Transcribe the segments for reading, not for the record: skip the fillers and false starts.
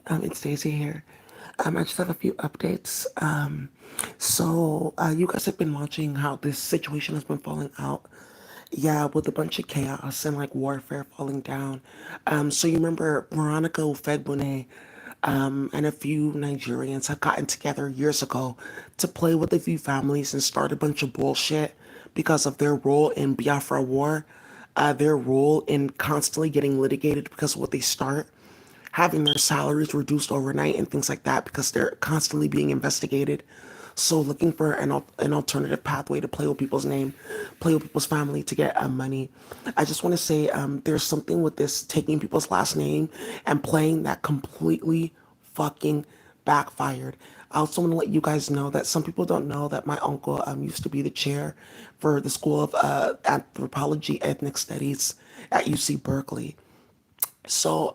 It's Daisy here. I just have a few updates. You guys have been watching how this situation has been falling out. Yeah, with a bunch of chaos and like warfare falling down. You remember Veronica Fedbune, and a few Nigerians had gotten together years ago to play with a few families and start a bunch of bullshit because of their role in Biafra War, their role in constantly getting litigated because of what they start, having their salaries reduced overnight and things like that because they're constantly being investigated. So looking for an alternative pathway to play with people's name, play with people's family to get money. I just want to say there's something with this taking people's last name and playing that completely fucking backfired. I also want to let you guys know that some people don't know that my uncle used to be the chair for the School of Anthropology Ethnic Studies at UC Berkeley. So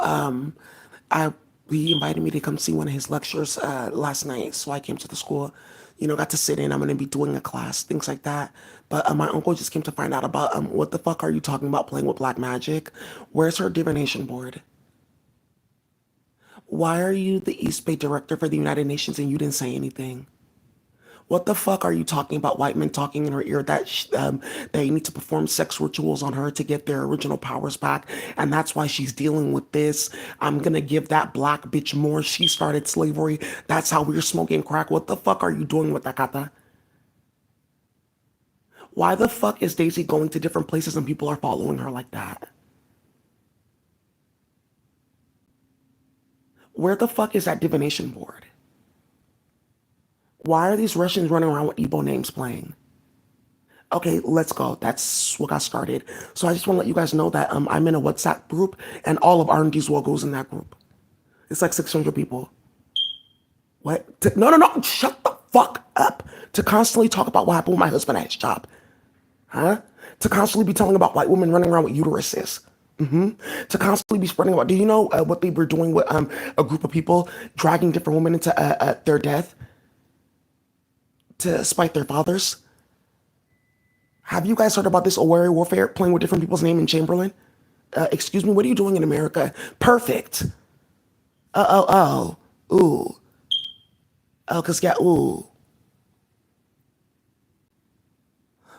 I he invited me to come see one of his lectures last night. So I came to the school, got to sit in. I'm gonna be doing a class, things like that. But my uncle just came to find out about what the fuck are you talking about playing with black magic? Where's her divination board? Why are you the East Bay director for the United Nations and you didn't say anything? What the fuck are you talking about? White men talking in her ear that they need to perform sex rituals on her to get their original powers back, and that's why she's dealing with this. I'm gonna give that black bitch more. She started slavery. That's how we're smoking crack. What the fuck are you doing with that, Kata? Why the fuck is Daisy going to different places and people are following her like that? Where the fuck is that divination board? Why are these Russians running around with Igbo names playing? Okay, let's go. That's what got started. So I just want to let you guys know that I'm in a WhatsApp group, and all of R&D's logos in that group. It's like 600 people. What? No, no, no! Shut the fuck up! To constantly talk about what happened with my husband at his job, huh? To constantly be telling about white women running around with uteruses. To constantly be spreading about. Do you know what they were doing with a group of people dragging different women into their death to spite their fathers? Have you guys heard about this Owari warfare playing with different people's name in Chamberlain? Excuse me, what are you doing in America? Perfect. Ooh. Oh, cause yeah, ooh.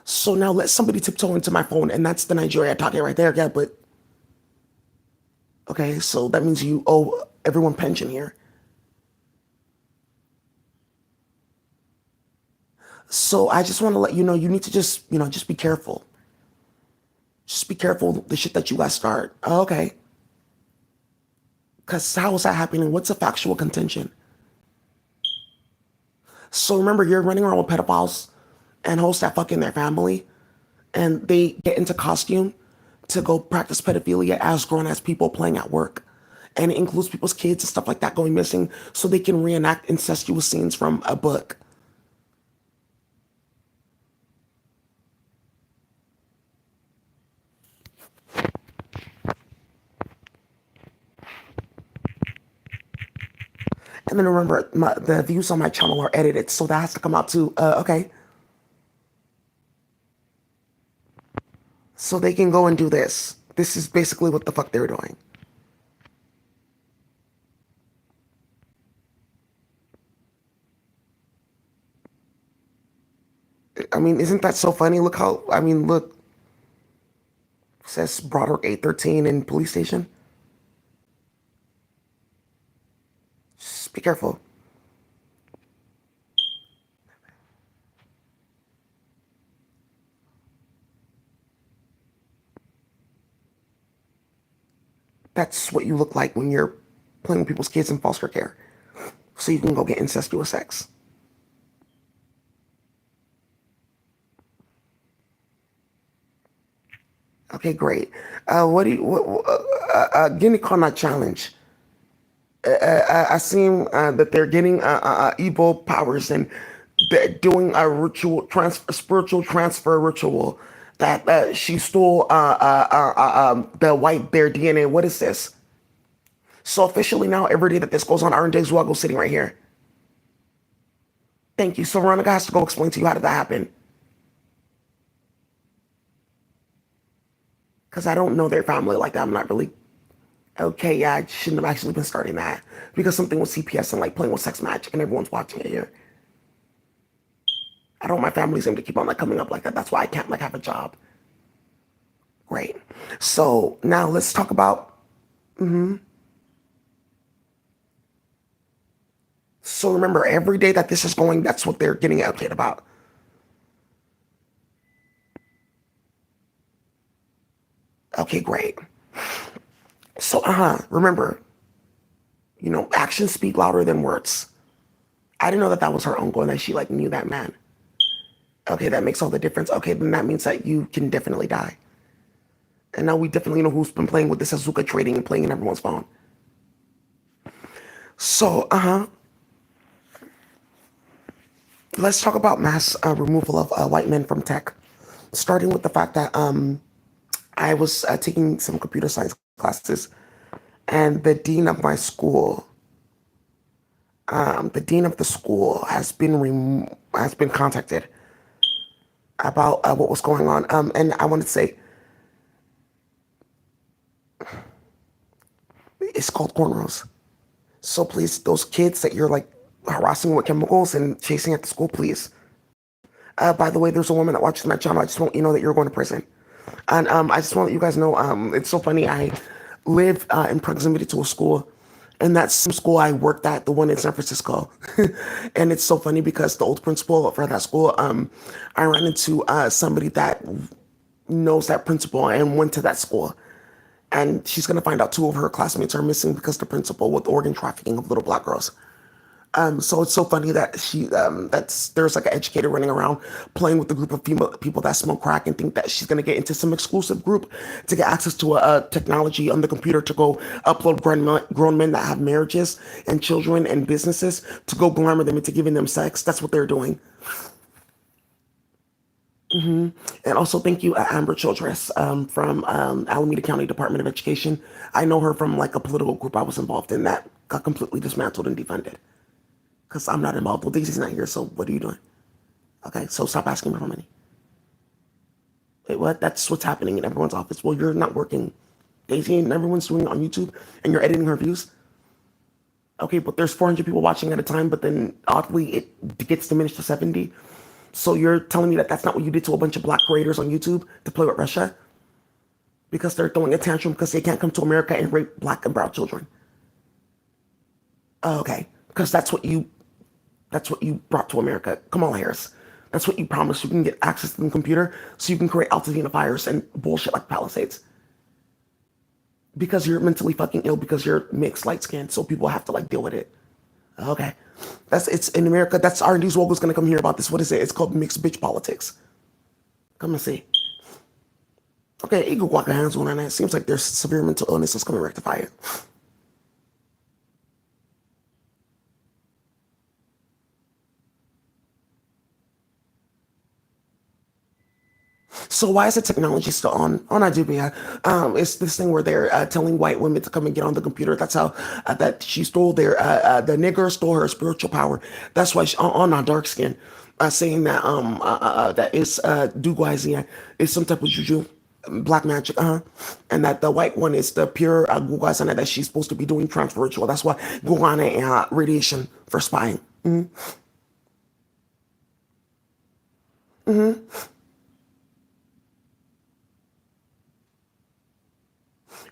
So now let somebody tiptoe into my phone, and that's the Nigeria talking right there. Yeah, but okay, so that means you owe everyone pension here. So I just want to let you know you need to just, just be careful. Just be careful the shit that you guys start. Oh, okay. Cause how is that happening? What's the factual contention? So remember, you're running around with pedophiles and hosts that fuck in their family, and they get into costume to go practice pedophilia as grown as people playing at work. And it includes people's kids and stuff like that going missing so they can reenact incestuous scenes from a book. And then remember, the views on my channel are edited, so that has to come out too. Okay. So they can go and do this. This is basically what the fuck they're doing. I mean, isn't that so funny? Look how, I mean, look, it says Broderick 813 in police station. Just be careful. That's what you look like when you're playing with people's kids in foster care. So you can go get incestuous sex. Okay, great. What do you, Guinea Corner Challenge. I seen that they're getting Igbo powers and they're doing a ritual, spiritual transfer ritual that she stole the white bear DNA. What is this? So officially now, every day that this goes on, Iron Days will go sitting right here. Thank you. So Veronica has to go explain to you how did that happen. Because I don't know their family like that. I'm not really Okay, yeah, I shouldn't have actually been starting that because something with CPS and like playing with sex magic and everyone's watching it here. I don't want my family's name to keep on like coming up like that. That's why I can't like have a job. Great. So now let's talk about. So remember, every day that this is going, that's what they're getting an update about. Okay, great. So remember, actions speak louder than words. I didn't know that that was her uncle and that she like knew that man. Okay, that makes all the difference. Okay, then that means that you can definitely die. And now we definitely know who's been playing with this Azuka trading and playing in everyone's phone. So, let's talk about mass removal of white men from tech. Starting with the fact that I was taking some computer science classes, and the dean of the school has been contacted about what was going on. And I wanted to say it's called cornrows. So please, those kids that you're like harassing with chemicals and chasing at the school, please. By the way, there's a woman that watches my channel. I just want you to know that you're going to prison. And I just want to let you guys know, it's so funny. I live in proximity to a school, and that same school I worked at, the one in San Francisco. And it's so funny because the old principal for that school, I ran into somebody that knows that principal and went to that school. And she's going to find out two of her classmates are missing because the principal with organ trafficking of little black girls. So it's so funny that there's like an educator running around playing with a group of female people that smoke crack and think that she's gonna get into some exclusive group to get access to a technology on the computer to go upload grown men that have marriages and children and businesses to go glamour them into giving them sex. That's what they're doing. And also thank you, Amber Childress from Alameda County Department of Education. I know her from like a political group I was involved in that got completely dismantled and defunded. Because I'm not involved. Well, Daisy's not here, so what are you doing? Okay, so stop asking me for money. Wait, what? That's what's happening in everyone's office. Well, you're not working. Daisy and everyone's doing it on YouTube, and you're editing her views. Okay, but there's 400 people watching at a time, but then oddly it gets diminished to 70. So you're telling me that that's not what you did to a bunch of black creators on YouTube to play with Russia? Because they're throwing a tantrum because they can't come to America and rape black and brown children. Oh, okay, because that's what you brought to America. Kamala Harris. That's what you promised. You can get access to the computer so you can create Altadena fires and bullshit like Palisades. Because you're mentally fucking ill because you're mixed light skinned, so people have to like deal with it. Okay. It's in America. That's R&D's Wogo's gonna come here about this. What is it? It's called mixed bitch politics. Come and see. Okay, Eagle Walker hands on that. Seems like there's severe mental illness that's gonna rectify it. So why is the technology still on? On Idubia, it's this thing where they're telling white women to come and get on the computer. That's how that she stole the nigger stole her spiritual power. That's why she, on our dark skin, saying that that is Duguayzia is some type of juju. Black magic, and that the white one is the pure Gugazana that she's supposed to be doing transfer ritual. That's why Gugana and radiation for spying.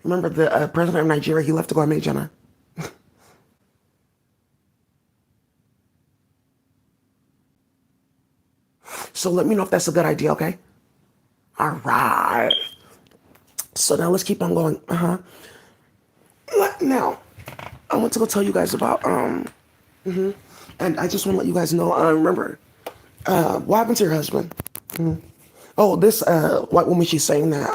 Remember the president of Nigeria? He left to go and meet Jenna. So let me know if that's a good idea, okay? All right. So now let's keep on going. Now, I want to go tell you guys about and I just want to let you guys know. Remember, what happened to your husband? Oh, this white woman. She's saying that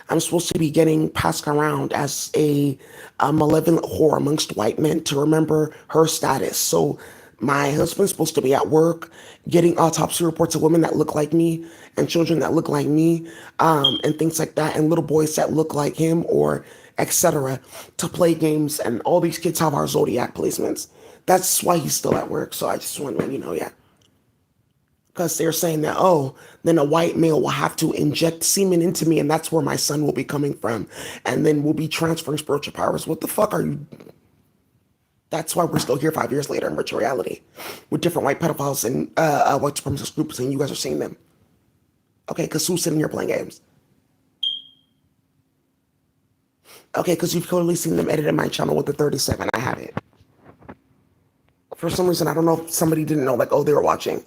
I'm supposed to be getting passed around as a malevolent whore amongst white men to remember her status. So my husband's supposed to be at work getting autopsy reports of women that look like me and children that look like me, and things like that, and little boys that look like him or etc. to play games. And all these kids have our zodiac placements. That's why he's still at work. So I just want to let you know, yeah. because they're saying that, oh, then a white male will have to inject semen into me, and that's where my son will be coming from, and then we'll be transferring spiritual powers. What the fuck are you? That's why we're still here 5 years later in virtual reality with different white pedophiles and white supremacist groups, and you guys are seeing them. Okay, because who's sitting here playing games? Okay, because you've clearly seen them edited my channel with the 37. I have it. For some reason, I don't know if somebody didn't know, like, oh, they were watching.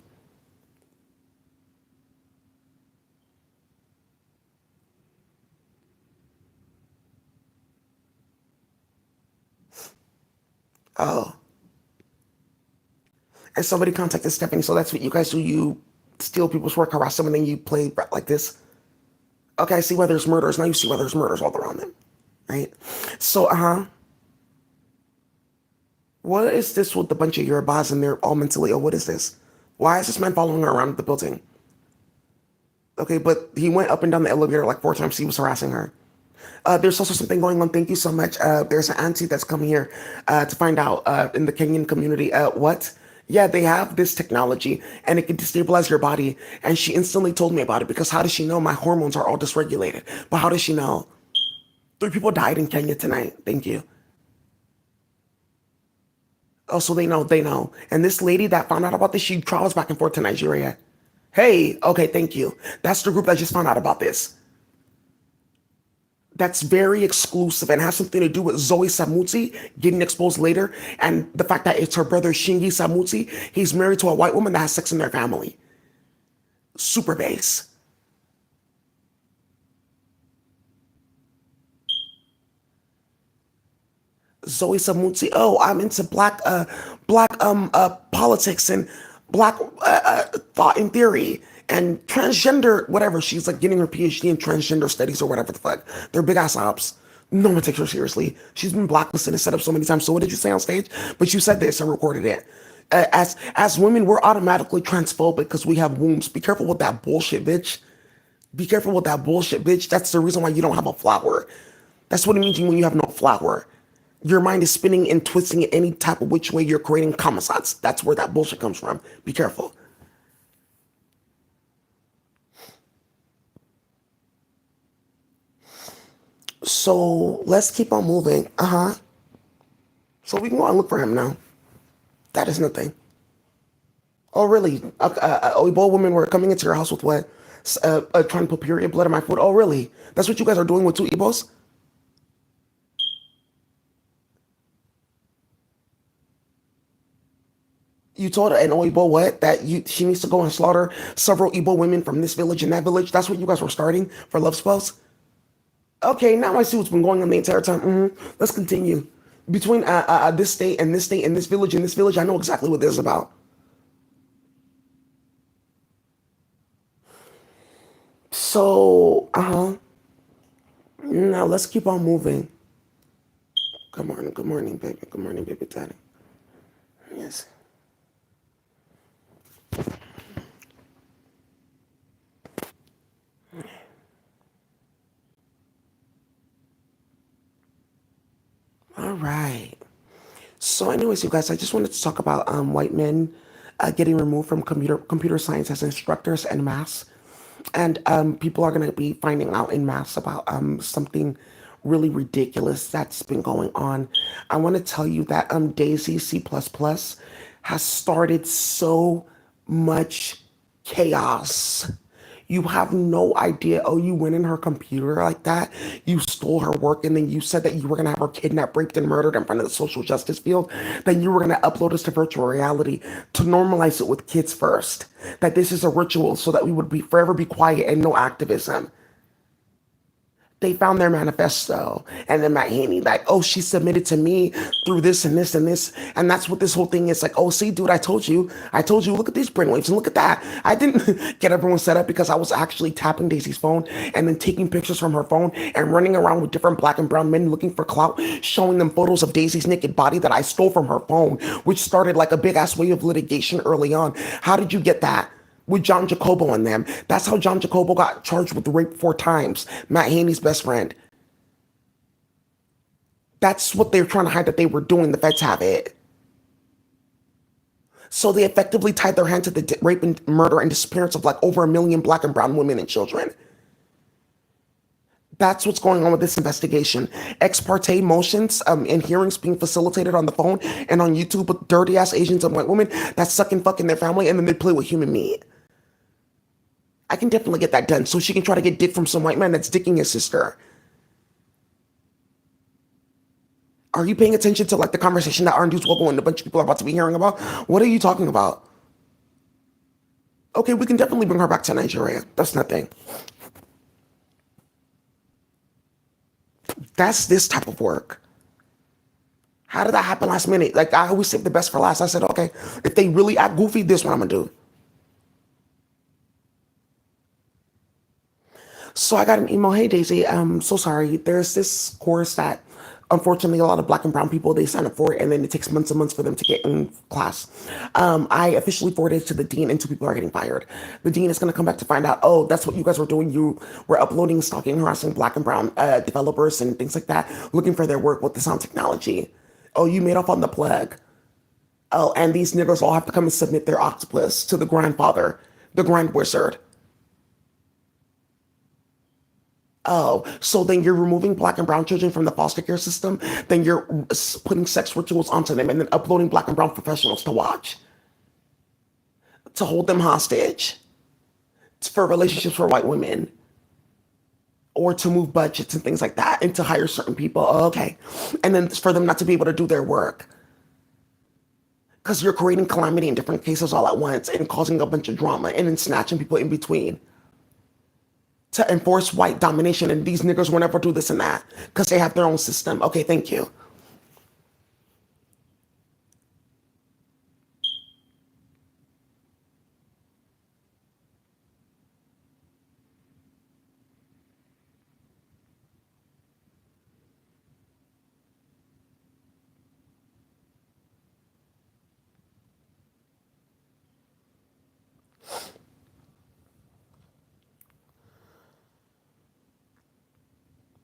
Oh. And somebody contacted Stephanie, so that's what you guys do. You steal people's work, harass them, and then you play like this. Okay, I see why there's murders. Now you see why there's murders all around them. Right? So, what is this with a bunch of Yorubas and they're all mentally ill? What is this? Why is this man following her around the building? Okay, but he went up and down the elevator like 4 times. He was harassing her. There's also something going on. Thank you so much. There's an auntie that's come here to find out in the Kenyan community. What? Yeah, they have this technology and it can destabilize your body. And she instantly told me about it because how does she know my hormones are all dysregulated? But how does she know? 3 people died in Kenya tonight. Thank you. Oh, so they know, they know. And this lady that found out about this, she travels back and forth to Nigeria. Hey, okay, thank you. That's the group that just found out about this. That's very exclusive and has something to do with Zoe Samutsi getting exposed later, and the fact that it's her brother Shingi Samutsi. He's married to a white woman that has sex in their family. Super base. Zoe Samutsi. Oh, I'm into black politics and black thought and theory and transgender whatever. She's like getting her PhD in transgender studies or whatever the fuck. They're big ass ops. No one takes her seriously. She's been blacklisted and set up so many times. So what did you say on stage? But you said this and recorded it. As women, we're automatically transphobic because we have wombs. Be careful with that bullshit, bitch. Be careful with that bullshit, bitch. That's the reason why you don't have a flower. That's what it means when you have no flower. Your mind is spinning and twisting it any type of which way you're creating commissats. That's where that bullshit comes from. Be careful. So let's keep on moving. So we can go and look for him now. That is nothing. Oh, really? Igbo women were coming into your house with what? Trying to put period blood in my food. Oh, really? That's what you guys are doing with 2 Igbos? You told an Igbo what? That she needs to go and slaughter several Igbo women from this village and that village. That's what you guys were starting for love spells. Okay, now I see what's been going on the entire time. Let's continue. Between this state and this state and this village and this village, I know exactly what this is about. So, now let's keep on moving. Good morning, baby. Good morning, baby daddy. Yes. All right. So, anyways, you guys, I just wanted to talk about white men getting removed from computer science as instructors en masse, and people are going to be finding out in mass about something really ridiculous that's been going on. I want to tell you that Daisy C++ has started so much chaos. You have no idea. Oh, you went in her computer like that. You stole her work, and then you said that you were gonna have her kidnapped, raped, and murdered in front of the social justice field. Then you were gonna upload us to virtual reality to normalize it with kids first. That this is a ritual, so that we would be forever be quiet and no activism. They found their manifesto and then Matt Haney like, oh, she submitted to me through this and this and this, and that's what this whole thing is like. Oh, see, dude, I told you, look at these brainwaves and look at that. I didn't get everyone set up because I was actually tapping Daisy's phone and then taking pictures from her phone and running around with different black and brown men looking for clout, showing them photos of Daisy's naked body that I stole from her phone, which started like a big ass wave of litigation early on. How did you get that? With John Jacobo and them. That's how John Jacobo got charged with rape 4 times. Matt Haney's best friend. That's what they're trying to hide that they were doing. The feds have it. So they effectively tied their hand to the rape and murder and disappearance of like over 1 million black and brown women and children. That's what's going on with this investigation. Ex parte motions and hearings being facilitated on the phone and on YouTube with dirty ass Asians and white women that suck and fuck in their family and then they play with human meat. I can definitely get that done so she can try to get dick from some white man that's dicking his sister. Are you paying attention to like the conversation that R&D's Woggle and a bunch of people are about to be hearing about? What are you talking about? Okay, we can definitely bring her back to Nigeria. That's nothing. That's this type of work. How did that happen last minute? Like, I always save the best for last. I said, okay, if they really act goofy, this is what I'm gonna do. So I got an email. Hey Daisy, I'm so sorry. There's this course that unfortunately a lot of black and brown people they sign up for it and then it takes months and months for them to get in class. I officially forwarded it to the dean and 2 people are getting fired. The dean is going to come back to find out, oh, that's what you guys were doing. You were uploading, stalking, harassing black and brown developers and things like that, looking for their work with the sound technology. Oh, you made off on the plug. Oh, and these niggers all have to come and submit their octopus to the grandfather, the grand wizard. Oh, so then you're removing black and brown children from the foster care system, then you're putting sex rituals onto them and then uploading black and brown professionals to watch, to hold them hostage, for relationships for white women, or to move budgets and things like that, and to hire certain people. Oh, okay. And then for them not to be able to do their work. Because you're creating calamity in different cases all at once and causing a bunch of drama and then snatching people in between to enforce white domination, and these niggers will never do this and that because they have their own system. Okay, thank you.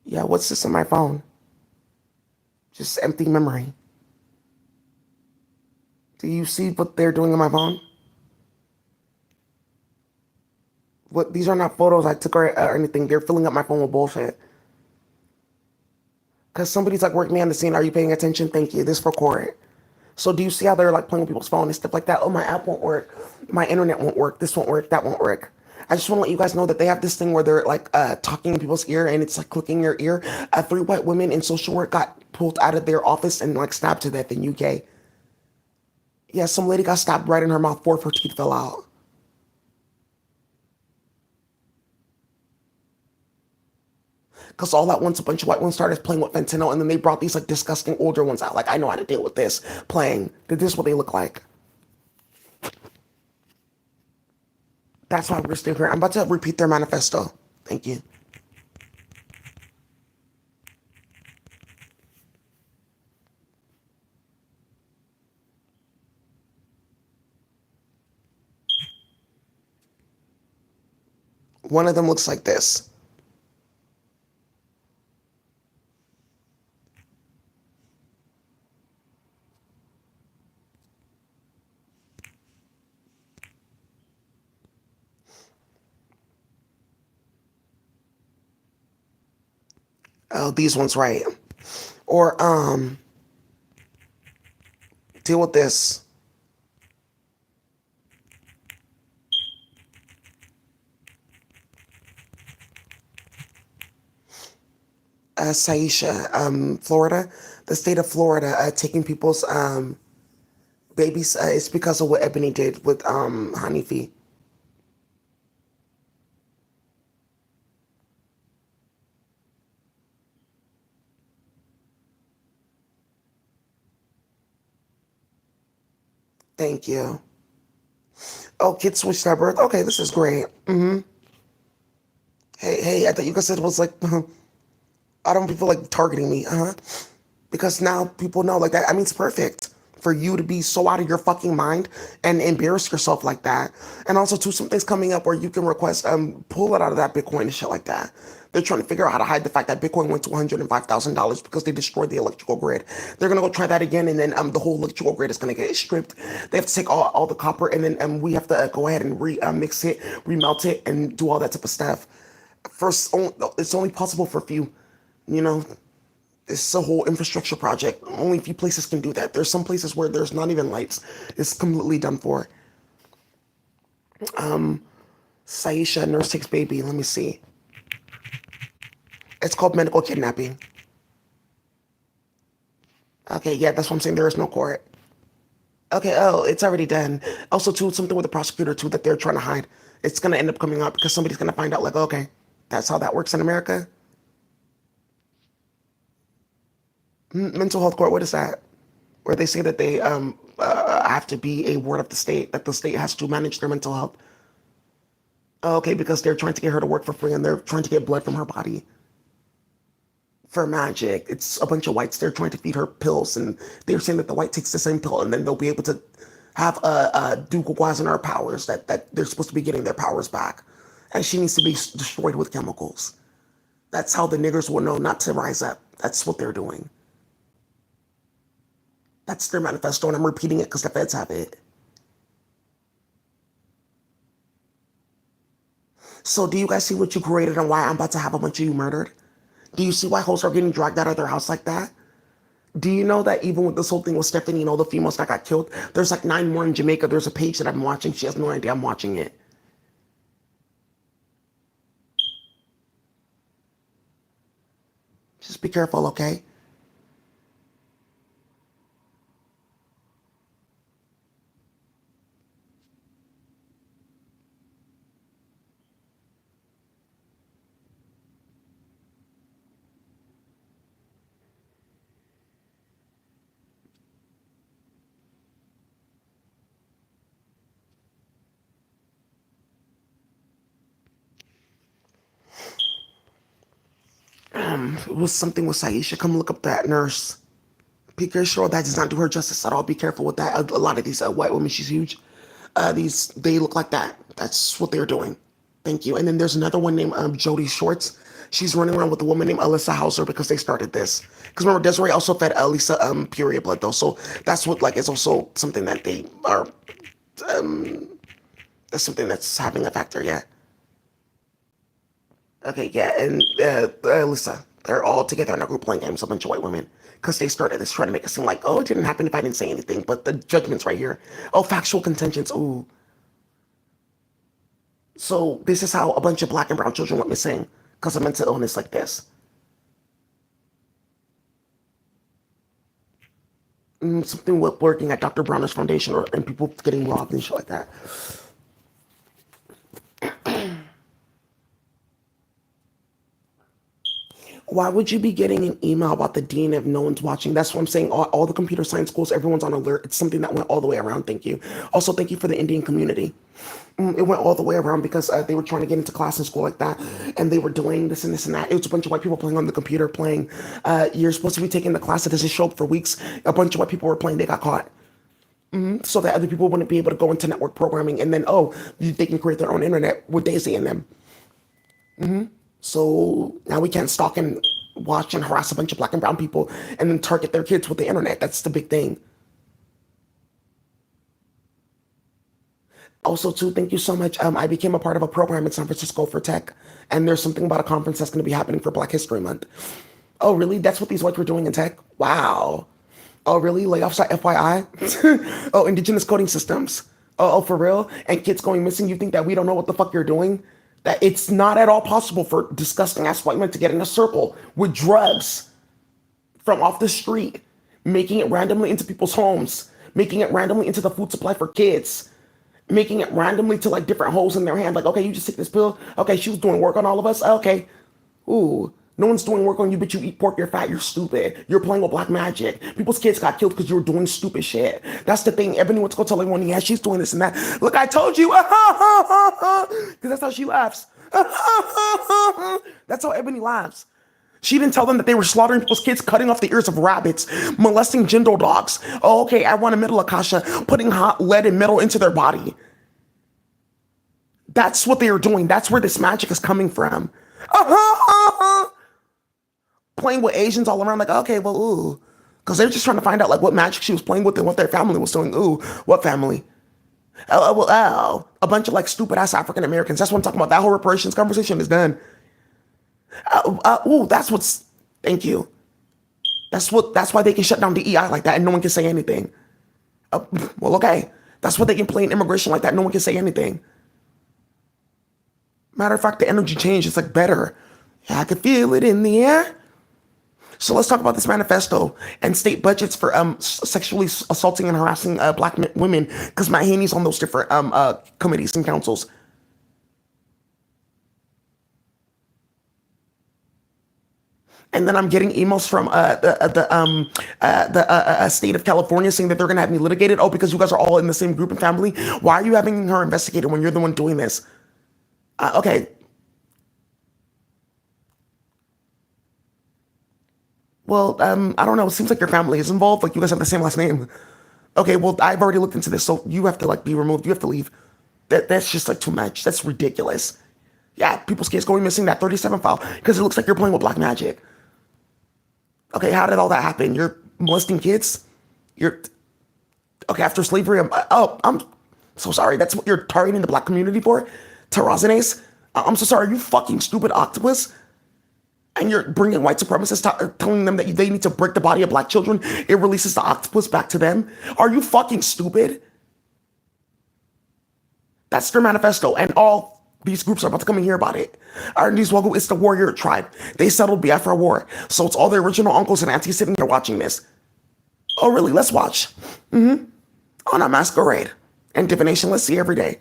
Yeah, what's this on my phone? Just empty memory. Do you see what they're doing on my phone? What, these are not photos I took or anything. They're filling up my phone with bullshit. Because somebody's like working me on the scene. Are you paying attention? Thank you. This for court. So do you see how they're like playing with people's phone and stuff like that? Oh, my app won't work. My internet won't work. This won't work. That won't work. I just want to let you guys know that they have this thing where they're like talking in people's ear and it's like clicking your ear. 3 white women in social work got pulled out of their office and like stabbed to death in UK. Yeah, some lady got stabbed right in her mouth. 4 of her teeth fell out. Because all at once a bunch of white ones started playing with fentanyl and then they brought these like disgusting older ones out. Like, I know how to deal with this. Playing. This is what they look like. That's why we're still here. I'm about to repeat their manifesto. Thank you. One of them looks like this. Oh, these ones right. Or deal with this. Saisha, Florida, the state of Florida, taking people's babies. It's because of what Ebony did with Hanifi. Thank you. Oh, kids switched their birth. Okay, this is great. Hey, I thought you guys said it was like, I don't feel like targeting me, because now people know like that. I mean, it's perfect. for you to be so out of your fucking mind and embarrass yourself like that. And also too, something's coming up where you can request pull it out of that Bitcoin and shit like that. They're trying to figure out how to hide the fact that Bitcoin went to $105,000 because they destroyed the electrical grid. They're gonna go try that again, and then the whole electrical grid is gonna get stripped. They have to take all the copper, and then we have to go ahead and mix it, remelt it, and do all that type of stuff. First, it's only possible for a few. You know, it's a whole infrastructure project. Only a few places can do that. There's some places where there's not even lights. It's completely done for. Saisha, nurse takes baby. Let me see. It's called medical kidnapping. Okay, yeah, that's what I'm saying. There is no court. Okay, oh, it's already done. Also, too, something with the prosecutor, too, that they're trying to hide. It's going to end up coming out because somebody's going to find out, like, okay, that's how that works in America. Mental health court, what is that? Where they say that they have to be a ward of the state, that the state has to manage their mental health. Oh, okay, because they're trying to get her to work for free and they're trying to get blood from her body for magic. It's a bunch of whites. They're trying to feed her pills, and they're saying that the white takes the same pill, and then they'll be able to have Duke Guazanar powers, that they're supposed to be getting their powers back. And she needs to be destroyed with chemicals. That's how the niggers will know not to rise up. That's what they're doing. That's their manifesto, and I'm repeating it because the feds have it. So do you guys see what you created and why I'm about to have a bunch of you murdered? Do you see why hoes are getting dragged out of their house like that? Do you know that even with this whole thing with Stephanie and all the females that got killed, there's like 9 more in Jamaica. There's a page that I'm watching. She has no idea I'm watching it. Just be careful, okay? It was something with Saisha. Come look up that nurse. Be careful. That does not do her justice at all. Be careful with that. A lot of these white women, she's huge. They look like that. That's what they're doing. Thank you. And then there's another one named Jody Shorts. She's running around with a woman named Alyssa Hauser because they started this. Because remember, Desiree also fed Elisa period blood though, so that's what like it's also something that they are. That's something that's having a factor. Yeah. Okay. Yeah. And Alyssa, they're all together in a group playing games. A bunch of white women. Because they started this trying to make it seem like, oh, it didn't happen if I didn't say anything. But the judgment's right here. Oh, factual contentions. Ooh. So this is how a bunch of black and brown children went missing because of mental illness like this. Something with working at Dr. Bronner's foundation and people getting robbed and shit like that. Why would you be getting an email about the dean if no one's watching? That's what I'm saying. All the computer science schools, everyone's on alert. It's something that went all the way around. Thank you. Also, thank you for the Indian community. It went all the way around because they were trying to get into class in school like that, and they were delaying this and this and that. It was a bunch of white people playing on the computer, playing. You're supposed to be taking the class that doesn't show up for weeks. A bunch of white people were playing. They got caught. So that other people wouldn't be able to go into network programming, and then they can create their own internet with Daisy in them. So now we can't stalk and watch and harass a bunch of black and brown people and then target their kids with the internet. That's the big thing. Also, too, thank you so much. I became a part of a program in San Francisco for tech, and there's something about a conference that's going to be happening for Black History Month. Oh, really? That's what these whites were doing in tech? Wow. Oh, really? Layoffs at FYI? Oh, indigenous coding systems. For real? And kids going missing? You think that we don't know what the fuck you're doing? That it's not at all possible for disgusting ass white men to get in a circle with drugs from off the street, making it randomly into people's homes, making it randomly into the food supply for kids, making it randomly to like different holes in their hand. Like, okay, you just take this pill. Okay, she was doing work on all of us. Okay. Ooh. No one's doing work on you, but you eat pork, you're fat, you're stupid. You're playing with black magic. People's kids got killed because you were doing stupid shit. That's the thing. Ebony went to go tell everyone, yeah, she's doing this and that. Look, I told you. Because that's how she laughs. That's how Ebony laughs. She didn't tell them that they were slaughtering people's kids, cutting off the ears of rabbits, molesting Jindal dogs. Oh, okay, I want a middle Akasha, putting hot lead and metal into their body. That's what they were doing. That's where this magic is coming from. Playing with Asians all around, like, okay, well, ooh. Because they're just trying to find out, like, what magic she was playing with and what their family was doing. Ooh, what family? A bunch of, like, stupid-ass African Americans. That's what I'm talking about. That whole reparations conversation is done. That's what's, thank you. That's why they can shut down DEI like that and no one can say anything. Well, okay. That's why they can play in immigration like that. No one can say anything. Matter of fact, the energy change is like better. Yeah, I can feel it in the air. So let's talk about this manifesto and state budgets for sexually assaulting and harassing black women, because Matt Haney's on those different committees and councils. And then I'm getting emails from the state of California saying that they're gonna have me litigated. Oh, because you guys are all in the same group and family. Why are you having her investigated when you're the one doing this? Okay. Well, I don't know. It seems like your family is involved. Like you guys have the same last name. Okay. Well, I've already looked into this, so you have to like be removed. You have to leave. That's just like too much. That's ridiculous. Yeah, people's kids going missing, that 37 file, because it looks like you're playing with black magic. Okay, how did all that happen? You're molesting kids? You're okay after slavery? I'm so sorry. That's what you're targeting the black community for? Terrazines? I'm so sorry. You fucking stupid octopus. And you're bringing white supremacists, telling them that they need to break the body of black children. It releases the octopus back to them. Are you fucking stupid? That's their manifesto, and all these groups are about to come and hear about it. Arndiswago is the warrior tribe. They settled Biafra war. So it's all the original uncles and aunties sitting here watching this. Oh, really? Let's watch. On a masquerade. And divination, let's see every day.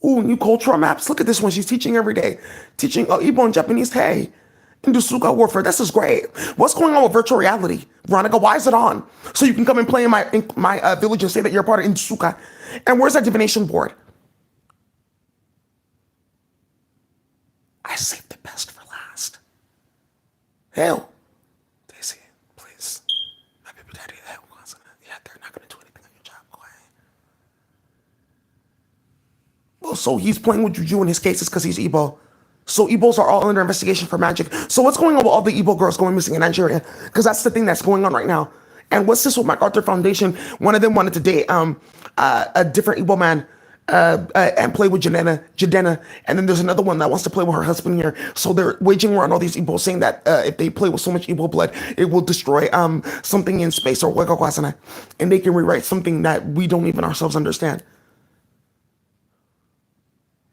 Ooh, new cultural maps. Look at this one. She's teaching every day. Teaching Igbo and Japanese. Hey, Indusuka warfare. This is great. What's going on with virtual reality? Veronica, why is it on? So you can come and play in my village and say that you're part of Indusuka. And where's that divination board? I saved the best for last. Hell. Daisy, please. My baby daddy, that wasn't it. Yeah, they're not going to do anything on your job. Okay. Well, so he's playing with Juju in his cases because he's Igbo. So Igbos are all under investigation for magic. So what's going on with all the Igbo girls going missing in Nigeria? Because that's the thing that's going on right now. And what's this with MacArthur Foundation? One of them wanted to date a different Igbo man and play with Jadena. And then there's another one that wants to play with her husband here. So they're waging war on all these Igbos, saying that if they play with so much Igbo blood, it will destroy something in space or Wekawasana. And they can rewrite something that we don't even ourselves understand.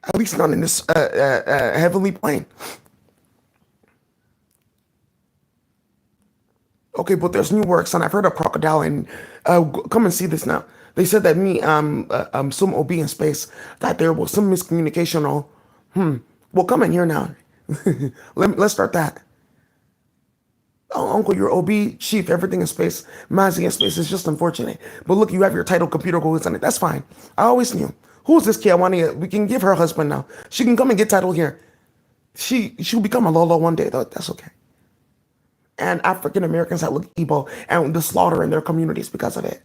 At least not in this heavenly plane. Okay, but there's new works, and I've heard of Crocodile, and come and see this now. They said that some OB in space, that there was some miscommunication or, well, come in here now. Let's start that. Oh, Uncle, you're OB, chief, everything in space, Mazzy in space. It's just unfortunate. But look, you have your title, computer goes on it. That's fine. I always knew. Who's this kid? We can give her husband now. She can come and get title here. She'll become a Lolo one day, though. That's okay. And African Americans that look Igbo and the slaughter in their communities because of it.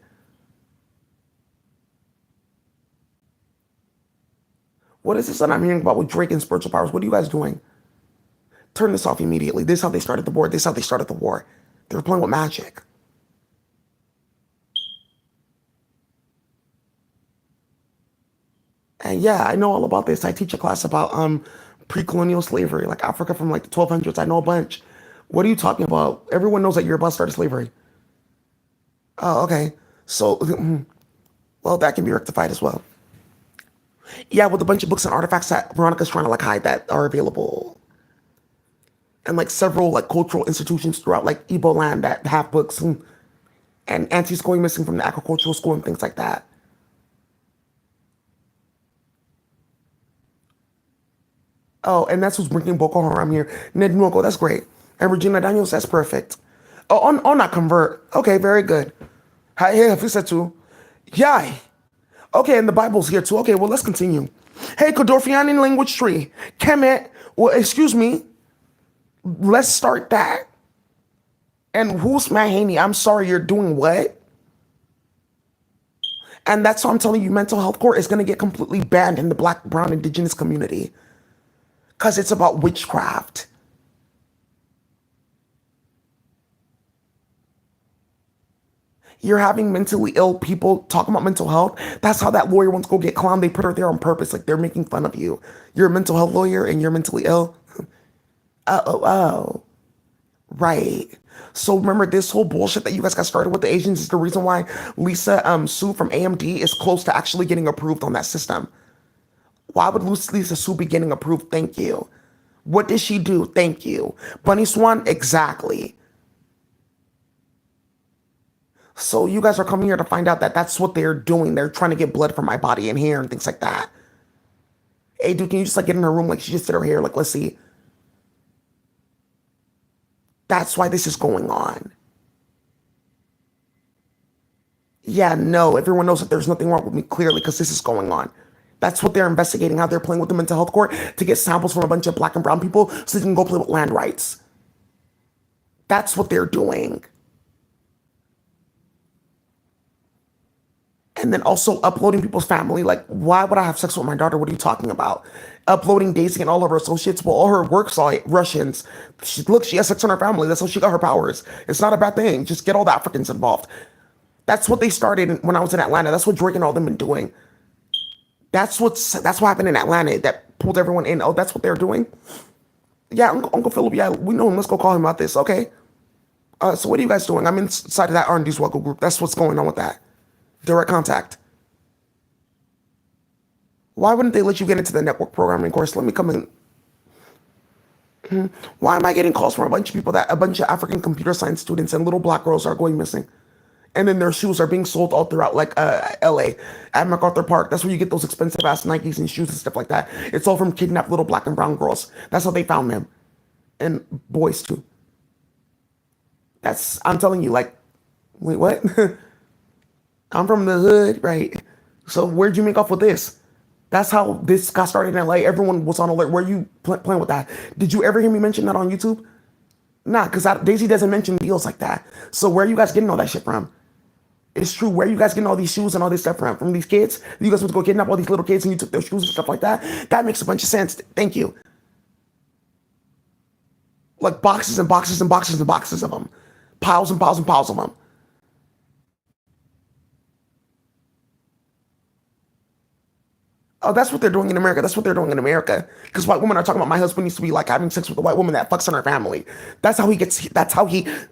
What is this that I'm hearing about with Drake and spiritual powers? What are you guys doing? Turn this off immediately. This is how they started the war. This is how they started the war. They were playing with magic. And yeah, I know all about this. I teach a class about pre-colonial slavery, like Africa from like the 1200s. I know a bunch. What are you talking about? Everyone knows that you're about started slavery. Oh, okay. So, well, that can be rectified as well. Yeah, with a bunch of books and artifacts that Veronica's trying to like hide that are available. And like several like cultural institutions throughout like Igbo land that have books and aunties going missing from the agricultural school and things like that. Oh, and that's who's bringing Boko Haram here. Ned Nwoko, that's great. And Regina Daniels, that's perfect. Oh, on that convert. Okay, very good. Hi, hey, Hafisa too. Yai. Okay, and the Bible's here too. Okay, well, let's continue. Hey, Kodorfiani language tree. Kemet, well, excuse me. Let's start that. And who's Matt Haney? I'm sorry, you're doing what? And that's why I'm telling you, mental health court is going to get completely banned in the black, brown, indigenous community because it's about witchcraft. You're having mentally ill people talking about mental health. That's how that lawyer wants to go get clowned. They put her there on purpose, like they're making fun of you. You're a mental health lawyer and you're mentally ill. Oh, right. So remember, this whole bullshit that you guys got started with the Asians is the reason why Lisa Su from AMD is close to actually getting approved on that system. Why would Lisa Su be getting approved? Thank you. What did she do? Thank you. Bunny Swan? Exactly. So you guys are coming here to find out that that's what they're doing. They're trying to get blood from my body and hair and things like that. Hey, dude, can you just like get in her room? Like, she just sit her hair. Like, let's see. That's why this is going on. Yeah, no, everyone knows that there's nothing wrong with me clearly because this is going on. That's what they're investigating, how they're playing with the mental health court to get samples from a bunch of black and brown people so they can go play with land rights. That's what they're doing. And then also uploading people's family. Like, why would I have sex with my daughter? What are you talking about? Uploading Daisy and all of her associates. Well, all her work's all Russians. Look, she has sex on her family. That's how she got her powers. It's not a bad thing. Just get all the Africans involved. That's what they started when I was in Atlanta. That's what Drake and all them been doing. That's what happened in Atlanta that pulled everyone in. Oh, that's what they're doing? Yeah, Uncle Philip, yeah, we know him. Let's go call him about this, okay? So what are you guys doing? I'm inside of that R&D Swuggle group. That's what's going on with that. Direct contact. Why wouldn't they let you get into the network programming course? Let me come in. Why am I getting calls from a bunch of people that a bunch of African computer science students and little black girls are going missing? And then their shoes are being sold all throughout like LA at MacArthur Park. That's where you get those expensive ass Nikes and shoes and stuff like that. It's all from kidnapped little black and brown girls. That's how they found them. And boys too. I'm telling you, like, wait, what? I'm from the hood, right? So where'd you make off with this? That's how this got started in LA. Everyone was on alert. Were you playing with that? Did you ever hear me mention that on YouTube? Nah, because Daisy doesn't mention deals like that. So where are you guys getting all that shit from? It's true. Where are you guys getting all these shoes and all this stuff from? From these kids? You guys went to go kidnap all these little kids and you took their shoes and stuff like that? That makes a bunch of sense. Thank you. Like boxes and boxes and boxes and boxes of them. Piles and piles and piles of them. Oh, that's what they're doing in America. That's what they're doing in America. Because white women are talking about my husband needs to be like having sex with a white woman that fucks on her family. That's how he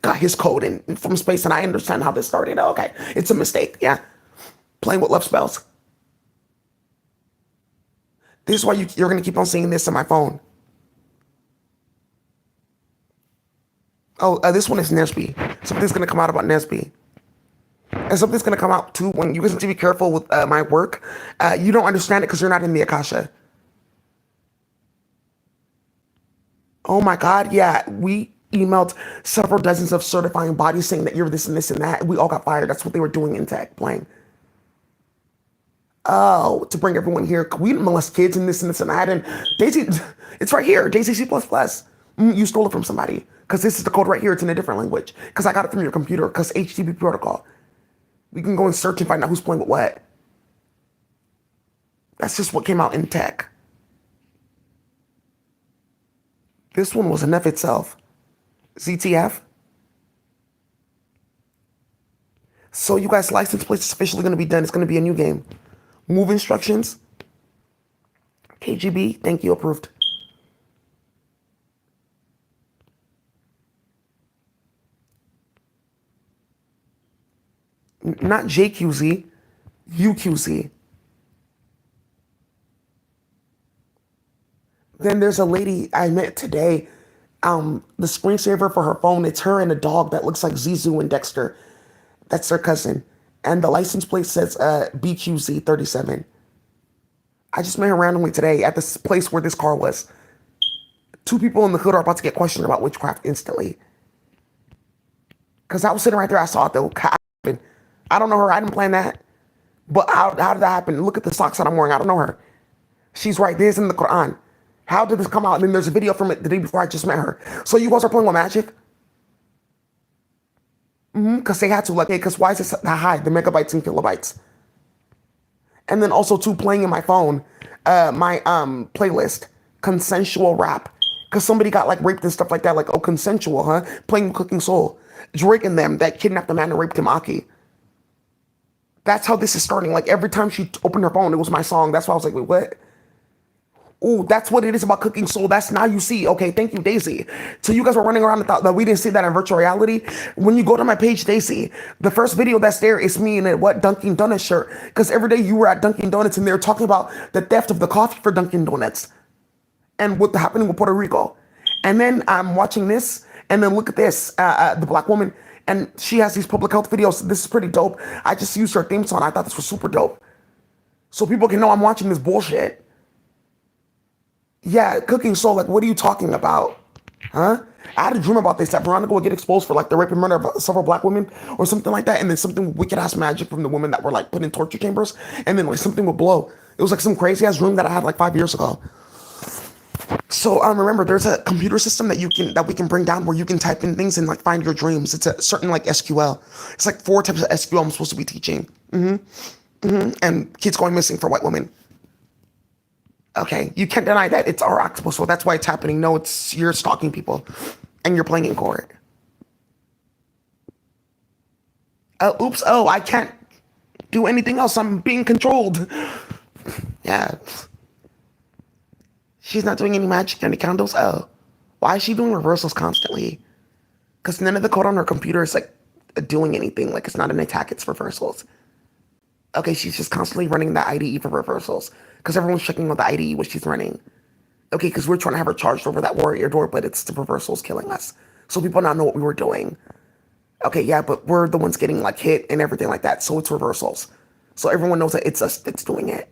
got his code from space. And I understand how this started. Okay. It's a mistake. Yeah. Playing with love spells. This is why you're going to keep on seeing this on my phone. Oh, this one is Nesby. Something's going to come out about Nesby. And something's going to come out too when you guys need to be careful with my work. You don't understand it because you're not in the Akasha. Oh my God, yeah. We emailed several dozens of certifying bodies saying that you're this and this and that. We all got fired. That's what they were doing in tech, playing. Oh, to bring everyone here. We didn't molest kids and this and this and that. And Daisy, it's right here. Daisy C++. You stole it from somebody. Because this is the code right here. It's in a different language. Because I got it from your computer. Because HTTP protocol. We can go and search and find out who's playing with what. That's just what came out in tech. This one was enough itself. ZTF. So you guys, license plate is officially going to be done. It's going to be a new game. Move instructions. KGB, thank you, approved. Not JQZ, UQZ. Then there's a lady I met today. The screensaver for her phone, it's her and a dog that looks like Zizu and Dexter. That's their cousin. And the license plate says BQZ 37. I just met her randomly today at this place where this car was. Two people in the hood are about to get questioned about witchcraft instantly. Because I was sitting right there, I saw it though. I don't know her, I didn't plan that. But how did that happen? Look at the socks that I'm wearing, I don't know her. She's right, this in the Quran. How did this come out? And then there's a video from it the day before I just met her. So you guys are playing with magic? Because they had to, like, hey, because why is it that high? The megabytes and kilobytes. And then also too playing in my phone, my playlist, consensual rap. Because somebody got like raped and stuff like that, like, oh, consensual, huh? Playing Cooking Soul. Drake and them that kidnapped the man and raped him, Aki. That's how this is starting. Like every time she opened her phone, it was my song. That's why I was like, wait, what? Oh, that's what it is about Cooking Soul. That's now you see. Okay, thank you, Daisy. So you guys were running around and thought that we didn't see that in virtual reality. When you go to my page, Daisy, the first video that's there is me in a what Dunkin' Donuts shirt. Because every day you were at Dunkin' Donuts and they were talking about the theft of the coffee for Dunkin' Donuts and what happening with Puerto Rico. And then I'm watching this, and then look at this, the black woman, and she has these public health videos. This is pretty dope. I just used her theme song. I thought this was super dope. So people can know I'm watching this bullshit. Yeah, Cooking Soul, like, what are you talking about? Huh? I had a dream about this, that Veronica would get exposed for, like, the rape and murder of several black women or something like that, and then something wicked-ass magic from the women that were, like, put in torture chambers, and then, like, something would blow. It was, like, some crazy-ass dream that I had, like, 5 years ago. So remember, there's a computer system that we can bring down where you can type in things and, like, find your dreams. It's a certain, like, SQL. It's, like, 4 types of SQL I'm supposed to be teaching. And kids going missing for white women. Okay, you can't deny that it's our octopus, so that's why it's happening. No, it's you're stalking people, and you're playing in court. Oops. Oh, I can't do anything else. I'm being controlled. Yeah, she's not doing any magic, any candles. Oh, why is she doing reversals constantly? Because none of the code on her computer is like doing anything. Like it's not an attack; it's reversals. Okay, she's just constantly running the IDE for reversals because everyone's checking on the IDE what she's running. Okay, because we're trying to have her charged over that warrior door, but it's the reversals killing us. So people not know what we were doing. Okay, yeah, but we're the ones getting like hit and everything like that. So it's reversals. So everyone knows that it's us that's doing it.